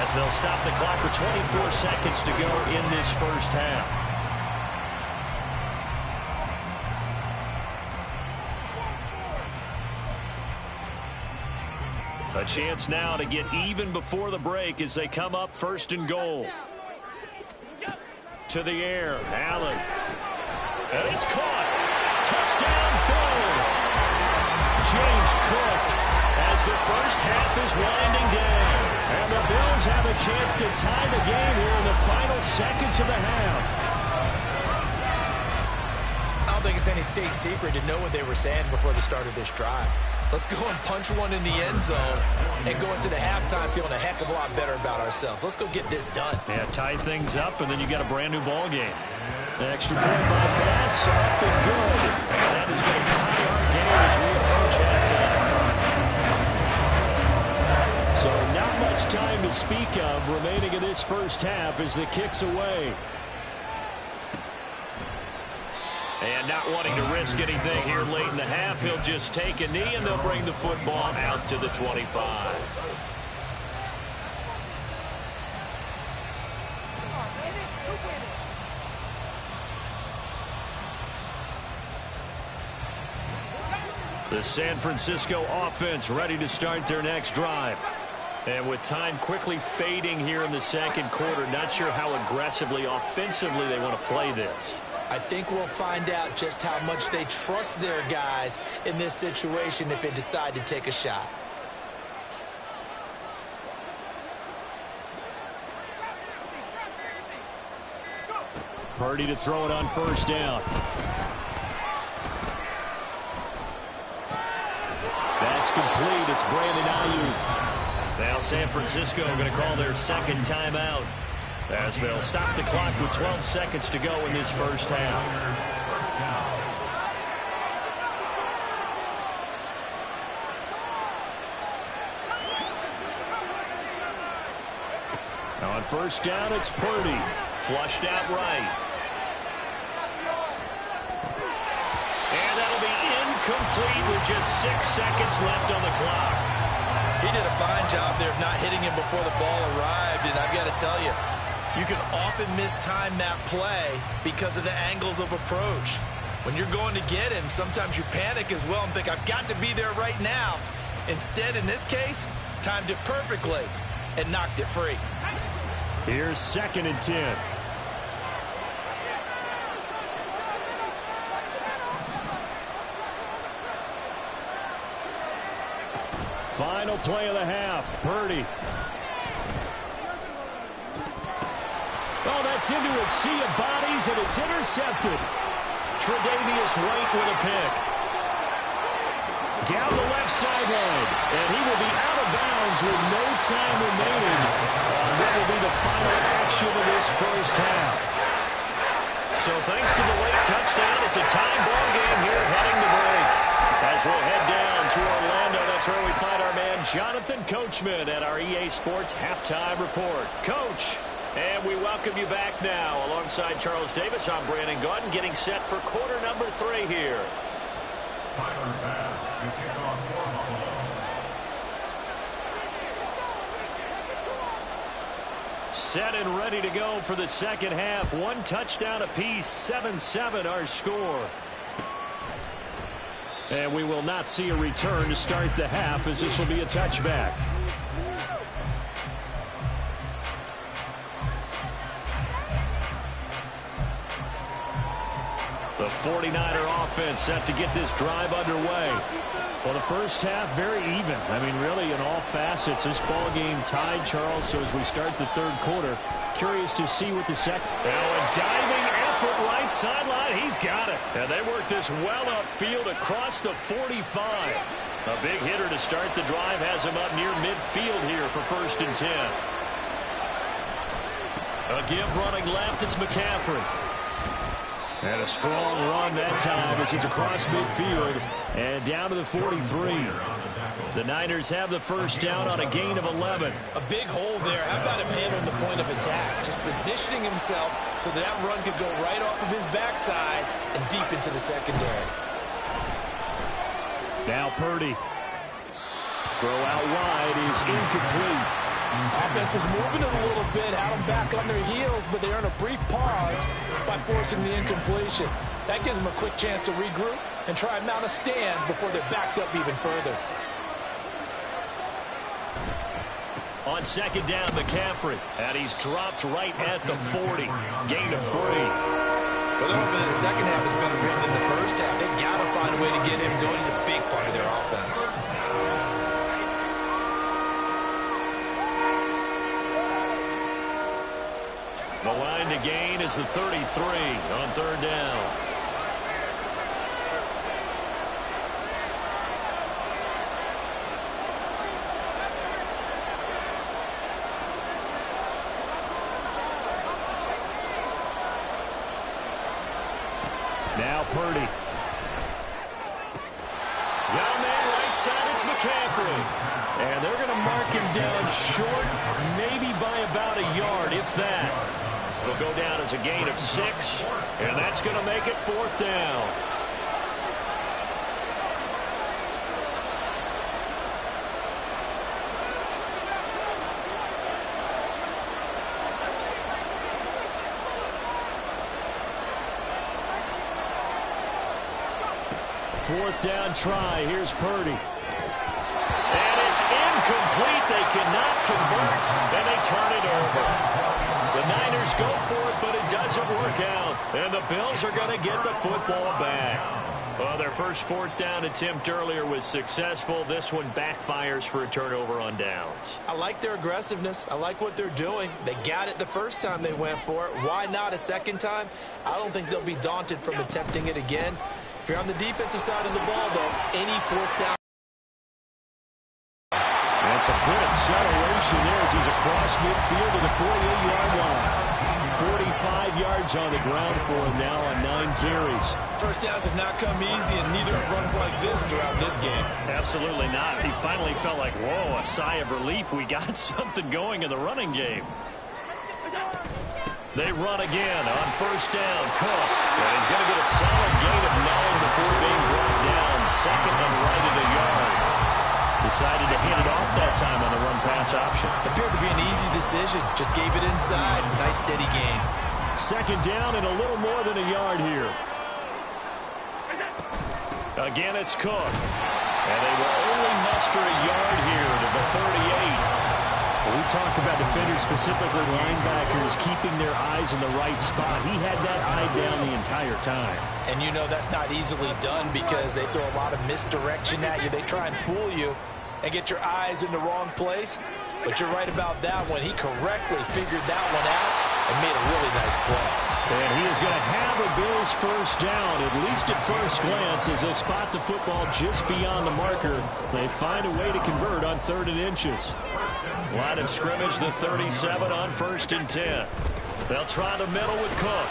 as they'll stop the clock with 24 seconds to go in this first half. A chance now to get even before the break as they come up 1st and goal. To the air, Allen. And it's caught. Touchdown, Bills. James Cook as the first half is winding down. And the Bills have a chance to tie the game here in the final seconds of the half.
I don't think it's any state secret to know what they were saying before the start of this drive. Let's go and punch one in the end zone and go into the halftime feeling a heck of a lot better about ourselves. Let's go get this done.
Yeah, tie things up, and then you got a brand new ball game. An extra point by Bass, up and good. And that is going to tie our game as we approach halftime. So not much time to speak of remaining in this first half as the kick's away. And not wanting to risk anything here late in the half, he'll just take a knee, and they'll bring the football out to the 25. The San Francisco offense ready to start their next drive. And with time quickly fading here in the second quarter, not sure how aggressively, offensively they want to play this.
I think we'll find out just how much they trust their guys in this situation if they decide to take a shot.
Purdy to throw it on first down. That's complete. It's Brandon Ayuk. Now San Francisco going to call their second timeout, as they'll stop the clock with 12 seconds to go in this first half. On first down, it's Purdy. Flushed out right. And that'll be incomplete with just 6 seconds left on the clock.
He did a fine job there of not hitting him before the ball arrived, and I've got to tell you, you can often mistime that play because of the angles of approach. When you're going to get him, sometimes you panic as well and think, I've got to be there right now. Instead, in this case, timed it perfectly and knocked it free.
Here's 2nd and 10. Final play of the half. Purdy. Oh, that's into a sea of bodies, and it's intercepted. Tre'Davious White with a pick. Down the left sideline, and he will be out of bounds with no time remaining on what will be the final action of this first half. So thanks to the late touchdown, it's a tie ball game here heading to break. As we'll head down to Orlando, that's where we find our man Jonathan Coachman at our EA Sports Halftime Report. Coach, and we welcome you back now. Alongside Charles Davis, I'm Brandon Gaudin, getting set for quarter number 3 here.
Tyler Bass to kick off for Buffalo.
Set and ready to go for the second half. 1 touchdown apiece, 7-7 our score. And we will not see a return to start the half, as this will be a touchback. The 49er offense set to get this drive underway. Well, the first half very even. I mean, really, in all facets, this ball game tied, Charles. So as we start the third quarter, curious to see what the second. Now a diving effort right sideline. He's got it. And they work this well upfield across the 45. A big hitter to start the drive has him up near midfield here for 1st and 10. A give running left. It's McCaffrey. And a strong run that time as he's across midfield and down to the 43. The Niners have the first down on a gain of 11.
A big hole there. How about him handling the point of attack? Just positioning himself so that run could go right off of his backside and deep into the secondary.
Now Purdy. Throw out wide is incomplete.
Offense was moving it a little bit, had them back on their heels, but they earn a brief pause by forcing the incompletion. That gives them a quick chance to regroup and try and mount a stand before they're backed up even further.
On second down, McCaffrey. And he's dropped right at the 40. Gain of 3.
Well, they're hoping that the second half is better for him than the first half. They've got to find a way to get him going. He's a big part of their offense.
The line to gain is the 33 on third down. Now Purdy. Down there, right side, it's McCaffrey. And they're going to mark him down short, maybe by about a yard, if that. It'll go down as a gain of 6, and that's going to make it fourth down. Fourth down try. Here's Purdy. And it's incomplete. They cannot convert, and they turn it over. The Niners go for it, but it doesn't work out. And the Bills are going to get the football back. Well, their first fourth down attempt earlier was successful. This one backfires for a turnover on downs.
I like their aggressiveness. I like what they're doing. They got it the first time they went for it. Why not a second time? I don't think they'll be daunted from attempting it again. If you're on the defensive side of the ball, though, any fourth down.
That's a good acceleration there as he's across midfield to the 48-yard line. 45 yards on the ground for him now on 9 carries.
First downs have not come easy, and neither have runs like this throughout this game.
Absolutely not. He finally felt like, whoa, a sigh of relief. We got something going in the running game. They run again on first down. Cook. And he's going to get a solid gain of 9 before being brought down. Second and right at the yard. Decided to hand it off that time on the run-pass option.
Appeared to be an easy decision. Just gave it inside. Nice steady gain.
Second down and a little more than a yard here. Again, it's Cook. And they will only muster a yard here to the 38. We talk about defenders, specifically linebackers, keeping their eyes in the right spot. He had that eye down the entire time.
And you know that's not easily done because they throw a lot of misdirection at you. They try and fool you and get your eyes in the wrong place. But you're right about that one. He correctly figured that one out and made a really nice play.
And he is going to have a Bills first down, at least at first glance, as they spot the football just beyond the marker. They find a way to convert on 3rd and inches. Line of scrimmage, the 37 on 1st and 10. They'll try the middle with Cook.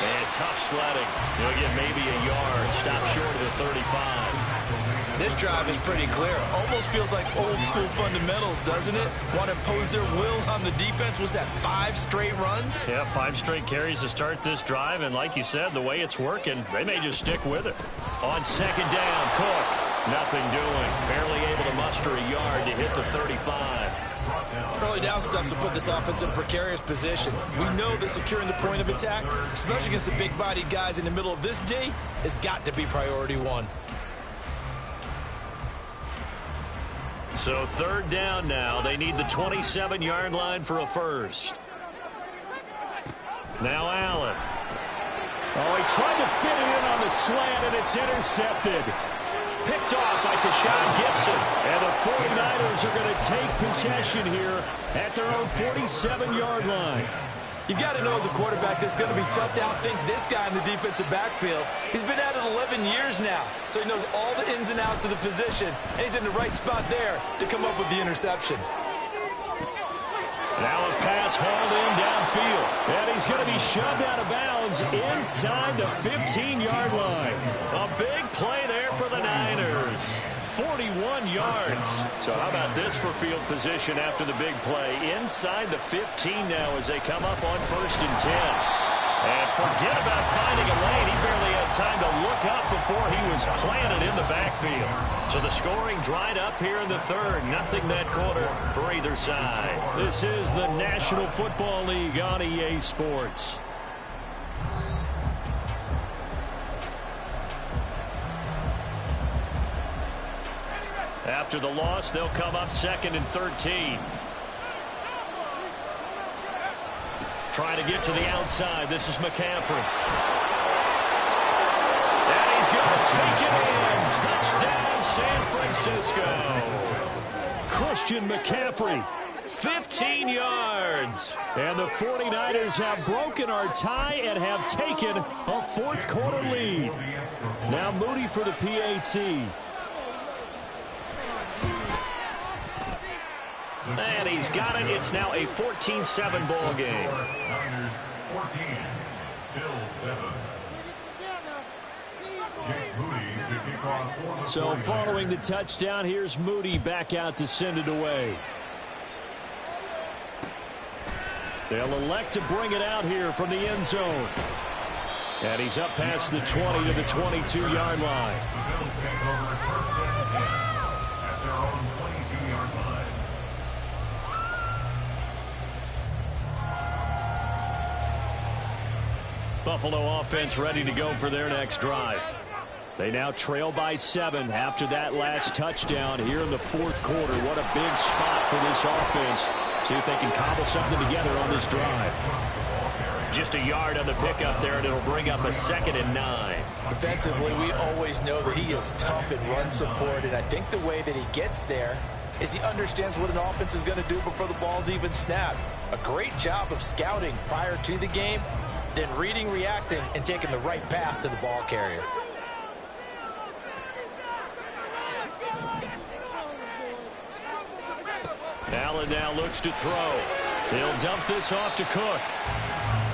And tough sledding. He'll get maybe a yard. Stop short of the 35.
This drive is pretty clear. Almost feels like old school fundamentals, doesn't it? Want to impose their will on the defense. Was that 5 straight runs?
Yeah, 5 straight carries to start this drive. And like you said, the way it's working, they may just stick with it. On second down, Cook. Nothing doing. Barely able to muster a yard to hit the 35.
Early down stuff to put this offense in a precarious position. We know that securing the point of attack, especially against the big-bodied guys in the middle of this D, has got to be priority 1.
So 3rd down now. They need the 27-yard line for a first. Now Allen. Oh, he tried to fit it in on the slant, and it's intercepted. Picked off by Tashawn Gibson. And the 49ers are going to take possession here at their own 47-yard line.
You've got to know as a quarterback it's going to be tough to outthink this guy in the defensive backfield. He's been at it 11 years now, so he knows all the ins and outs of the position, and he's in the right spot there to come up with the interception.
Now a pass hauled in downfield. And he's going to be shoved out of bounds inside the 15-yard line. A big play there for the Niners. 41 yards. So how about this for field position after the big play? Inside the 15 now as they come up on 1st and 10. And forget about finding a lane. He barely had time to look up before he was planted in the backfield. So the scoring dried up here in the 3rd. Nothing that quarter for either side. This is the National Football League on EA Sports. After the loss, they'll come up 2nd and 13.
trying to get to the outside. This is McCaffrey. And he's going to take it in. Touchdown, San Francisco.
Christian McCaffrey, 15 yards. And the 49ers have broken our tie and have taken a fourth-quarter lead. Now Moody for the PAT.
And he's got it. It's now a 14-7 ball game.
Niners 14, Bills 7. Jake Moody to kick off for the
So
49ers.
following the touchdown, here's Moody back out to send it away. They'll elect to bring it out here from the end zone. And he's up past the 20 to the 22-yard line.
The Bills take over first and 10 at their own 22-yard line.
Buffalo offense ready to go for their next drive. They now trail by 7 after that last touchdown here in the fourth quarter. What a big spot for this offense. See if they can cobble something together on this drive.
Just a yard on the pickup there, and it'll bring up a 2nd and 9.
Defensively, we always know that he is tough in run support, and I think the way that he gets there is he understands what an offense is going to do before the ball's even snapped. A great job of scouting prior to the game, then reading, reacting, and taking the right path to the ball carrier.
Allen now looks to throw. He'll dump this off to Cook.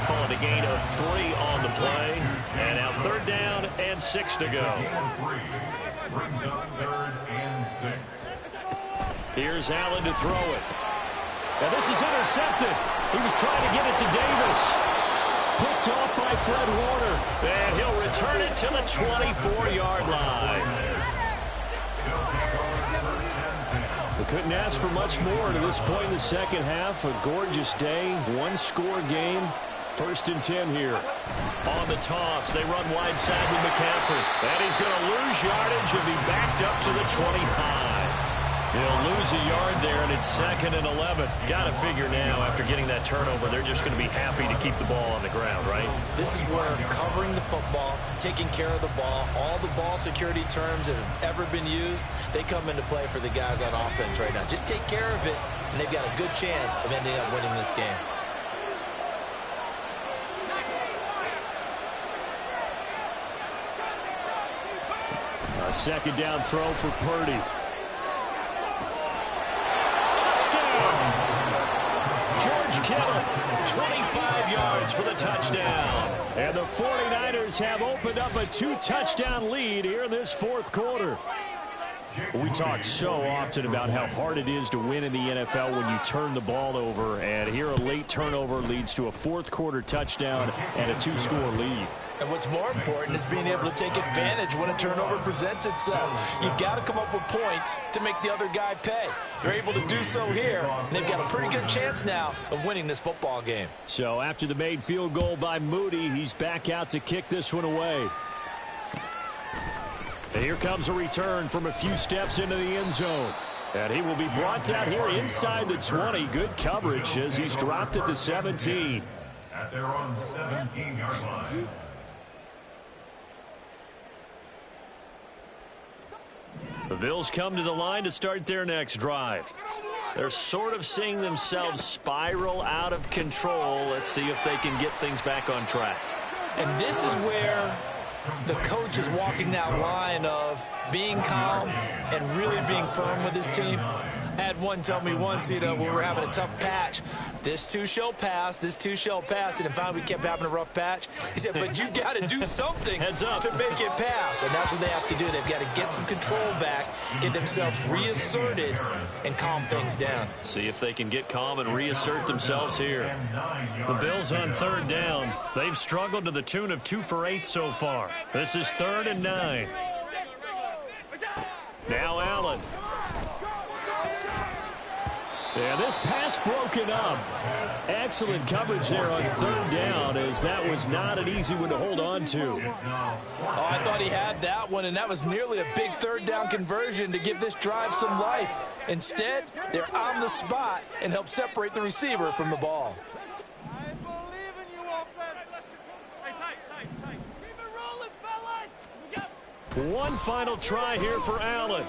Calling a gain of 3 on the play. And now 3rd down and 6 to go.
Gain of 3 brings up 3rd and 6.
Here's Allen to throw it. And this is intercepted. He was trying to get it to Davis. Picked off by Fred Warner. And he'll return it to the 24-yard line.
We couldn't ask for much more to this point in the second half. A gorgeous day, one-score game. 1st and 10 here.
On the toss, they run wide side with McCaffrey. And he's going to lose yardage and be backed up to the 25. He'll lose a yard there, and it's 2nd and 11. Got to figure now, after getting that turnover, they're just going to be happy to keep the ball on the ground, right?
This is where covering the football, taking care of the ball, all the ball security terms that have ever been used, they come into play for the guys on offense right now. Just take care of it, and they've got a good chance of ending up winning this game.
A 2nd down throw for Purdy.
George Kittle, 25 yards for the touchdown.
And the 49ers have opened up a 2-touchdown lead here in this fourth quarter. We talk so often about how hard it is to win in the NFL when you turn the ball over. And here a late turnover leads to a fourth-quarter touchdown and a 2-score lead.
And what's more important is being able to take advantage when a turnover presents itself. You've got to come up with points to make the other guy pay. They're able to do so here, and they've got a pretty good chance now of winning this football game.
So after the made field goal by Moody, he's back out to kick this one away. And here comes a return from a few steps into the end zone. And he will be brought down here inside the 20. Good coverage as he's dropped at the 17.
At their own 17-yard line.
The Bills come to the line to start their next drive. They're sort of seeing themselves spiral out of control. Let's see if they can get things back on track.
And this is where the coach is walking that line of being calm and really being firm with his team. I had one tell me once, when we were having a tough patch, this too shall pass, this too shall pass, and finally we kept having a rough patch. He said, but you got to do something to make it pass, and that's what they have to do. They've got to get some control back, get themselves reasserted, and calm things down.
See if they can get calm and reassert themselves here. The Bills on 3rd down. They've struggled to the tune of 2 for 8 so far. This is 3rd and 9. Now Allen.
Yeah, this pass broken up. Excellent coverage there on 3rd down, as that was not an easy one to hold on to.
Oh, I thought he had that one, and that was nearly a big 3rd down conversion to give this drive some life. Instead, they're on the spot and help separate the receiver from the ball.
One final try here for Allen.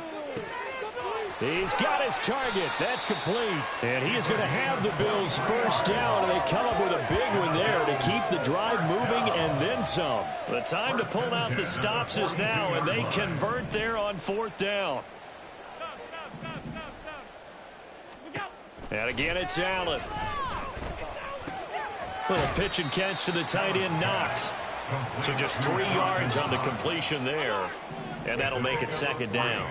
He's got his target. That's complete. And he is going to have the Bills first down, and they come up with a big one there to keep the drive moving and then some. The time to pull out the stops is now, and they convert there on 4th down. And again, it's Allen. Little pitch and catch to the tight end, Knox. So just 3 yards on the completion there, and that'll make it 2nd down.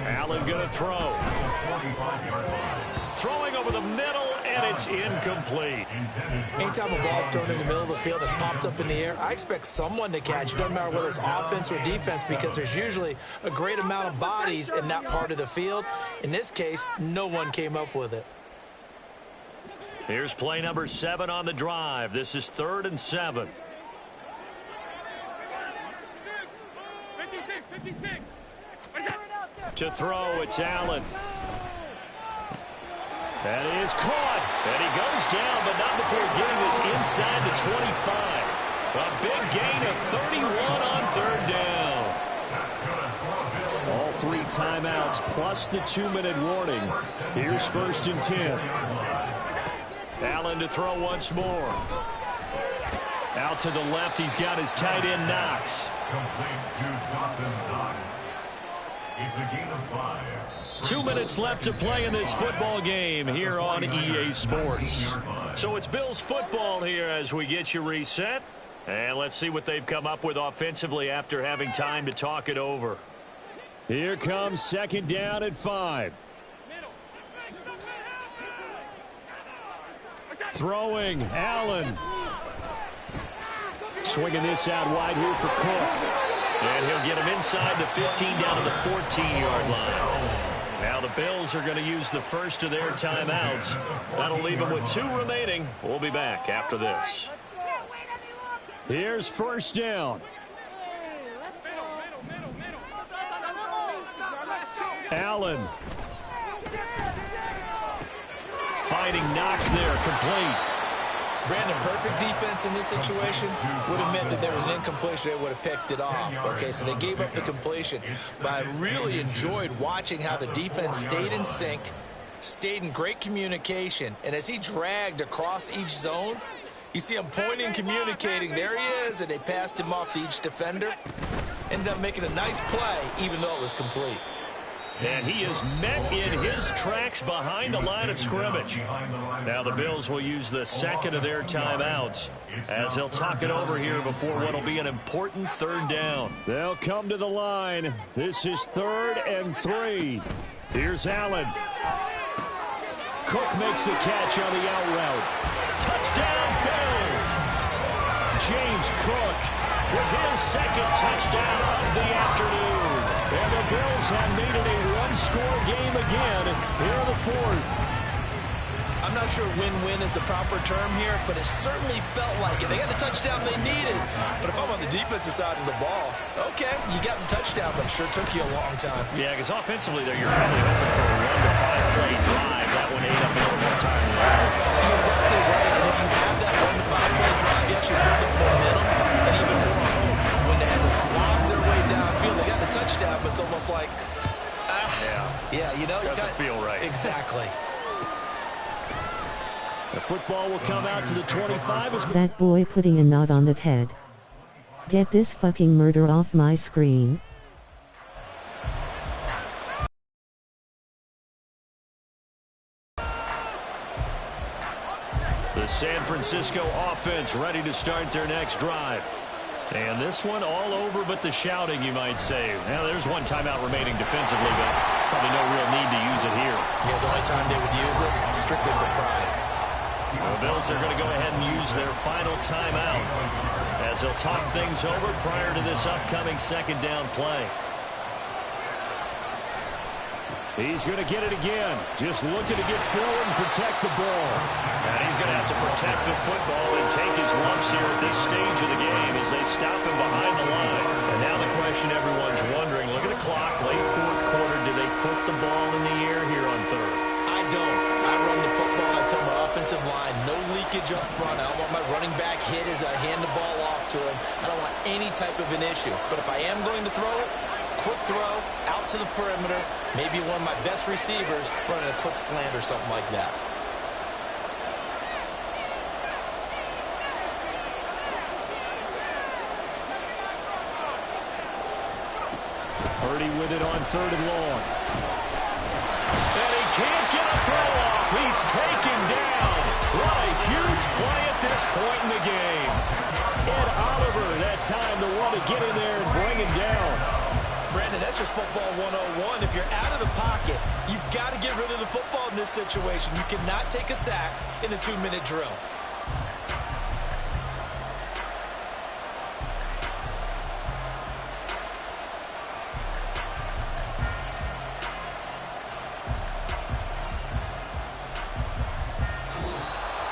Allen going to throw. Throwing over the middle, and it's incomplete.
Anytime a ball's thrown in the middle of the field that's popped up in the air, I expect someone to catch it. Doesn't matter whether it's offense or defense, because there's usually a great amount of bodies in that part of the field. In this case, no one came up with it.
Here's play number 7 on the drive. This is 3rd and 7.
56.
To throw, it's Allen. That is caught. And he goes down, but not before getting this inside the 25. A big gain of 31 on 3rd down. All 3 timeouts plus the 2-minute warning. Here's 1st and 10. Allen to throw once more. Out to the left, he's got his tight end, Knox.
Complete to Dawson Knox. It's a gain of 5.
2 minutes left to play in this football game here on EA Sports. So it's Bills football here as we get you reset. And let's see what they've come up with offensively after having time to talk it over. Here comes 2nd down at 5. Throwing, Allen. Swinging this out wide here for Cook. And he'll get him inside the 15 down to the 14-yard line. Now the Bills are going to use the first of their timeouts. That'll leave them with 2 remaining. We'll be back after this. Here's 1st down. Allen. Fighting Knox there, complete.
Brandon, perfect defense in this situation would have meant that there was an incompletion. They would have picked it off. Okay, so they gave up the completion. But I really enjoyed watching how the defense stayed in sync, stayed in great communication. And as he dragged across each zone, you see him pointing, communicating. There he is, and they passed him off to each defender. Ended up making a nice play, even though it was complete.
And he is met in his tracks behind the line of scrimmage. Now the Bills will use the 2nd of their timeouts as they'll talk it over here before what will be an important 3rd down. They'll come to the line. This is 3rd and 3. Here's Allen. Cook makes the catch on the out route. Touchdown, Bills! James Cook with his 2nd touchdown of the afternoon. And the Bills have made it a 1-score game again here in the 4th.
I'm not sure win-win is the proper term here, but it certainly felt like it. They got the touchdown they needed. But if I'm on the defensive side of the ball, okay, you got the touchdown, but it sure took you a long time.
Yeah, because offensively there, you're probably hoping for a 1 to 5 play drive. That one ate up a little more time.
You're exactly right. And if you have that 1 to 5 play drive, you actually build up momentum and even more hope. When they had to slog their way downfield, they got the touchdown, but it's almost like, yeah, you know,
doesn't feel right.
Exactly.
The football will come out to the 25.
That boy putting a knot on that head. Get this fucking murder off my screen.
The San Francisco offense ready to start their next drive. And this one all over but the shouting, you might say. Now, there's 1 timeout remaining defensively, but probably no real need to use it here.
Yeah, the only time they would use it, strictly for pride.
The Bills are going to go ahead and use their final timeout as they'll talk things over prior to this upcoming 2nd down play. He's going to get it again. Just looking to get forward and protect the ball. And he's going to have to protect the football and take his lumps here at this stage of the game as they stop him behind the line. And now the question everyone's wondering, look at the clock, late 4th quarter. Do they put the ball in the air here on 3rd?
I don't. I run the football. I tell my offensive line, no leakage up front. I don't want my running back hit as I hand the ball off to him. I don't want any type of an issue. But if I am going to throw it, quick throw, out to the perimeter, maybe one of my best receivers running a quick slant or something like that.
Purdy with it on 3rd and long. And he can't get a throw off. He's taken down. What a huge play at this point in the game. Ed Oliver, that time to want to get in there and bring him down.
Brandon, that's just football 101. If you're out of the pocket, you've got to get rid of the football in this situation. You cannot take a sack in a 2-minute drill.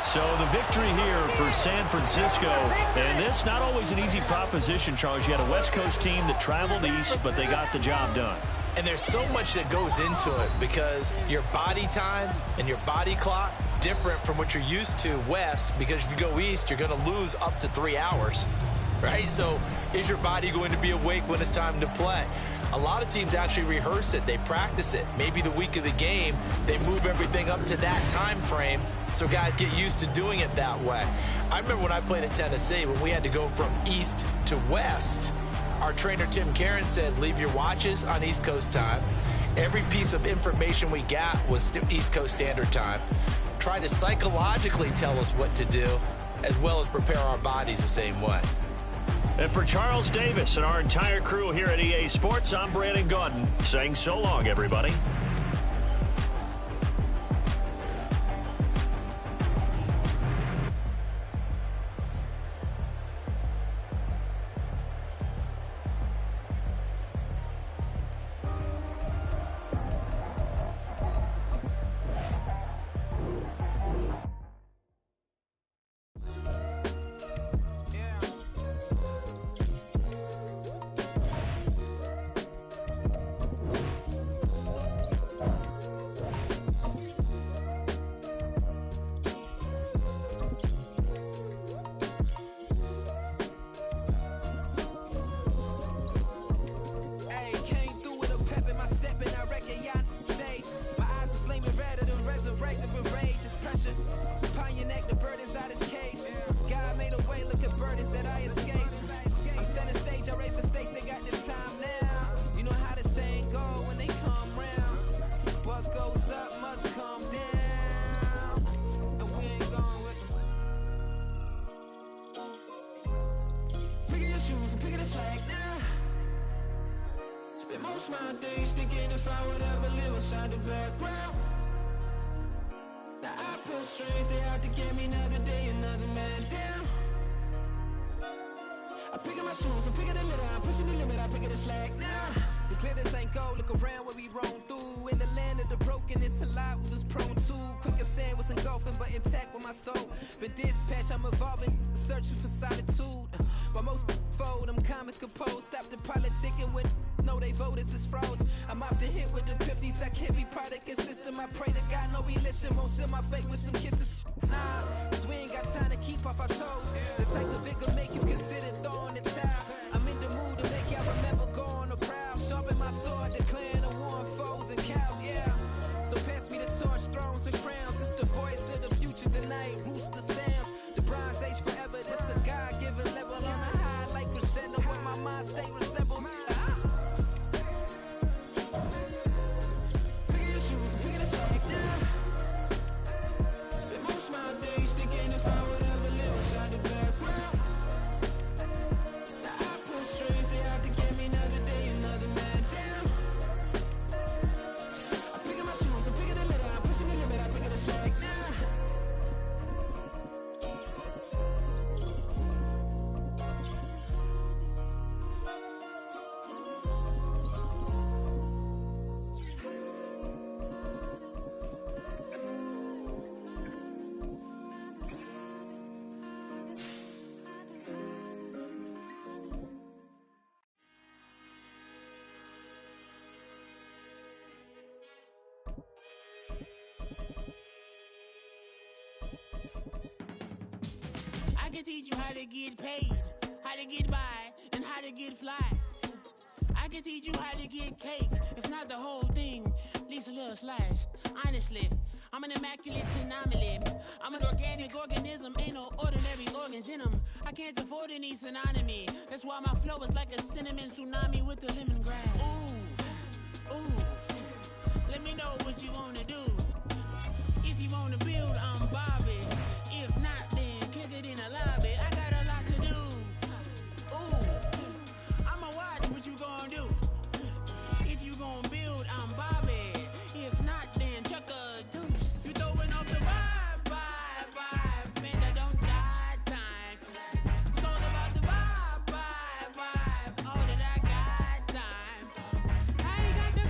So the victory here for San Francisco, and this not always an easy proposition, Charles. You had a West Coast team that traveled east, but they got the job done.
And there's so much that goes into it because your body time and your body clock different from what you're used to west, because if you go east, you're going to lose up to 3 hours, right? So is your body going to be awake when it's time to play? A lot of teams actually rehearse it. They practice it. Maybe the week of the game, they move everything up to that time frame so guys get used to doing it that way. I remember when I played at Tennessee, when we had to go from east to west, our trainer Tim Karen said, leave your watches on East Coast time. Every piece of information we got was East Coast Standard Time. Try to psychologically tell us what to do, as well as prepare our bodies the same way.
And for Charles Davis and our entire crew here at EA Sports, I'm Brandon Gaudin saying so long, everybody.
Most my days thinking if I would ever live inside the can teach you how to get paid, how to get by, and how to get fly. I can teach you how to get cake, if not the whole thing, at least a little slice. Honestly, I'm an immaculate anomaly. I'm an organic organism, ain't no ordinary organs in them. I can't afford any synonymy. That's why my flow is like a cinnamon tsunami with the lemongrass. Ooh, ooh. Let me know what you wanna do. If you wanna build, I'm Bobby. If not, then kick it in the lobby. I got a lot to do. Ooh, I'ma watch what you gonna do. If you gonna build, I'm Bobby.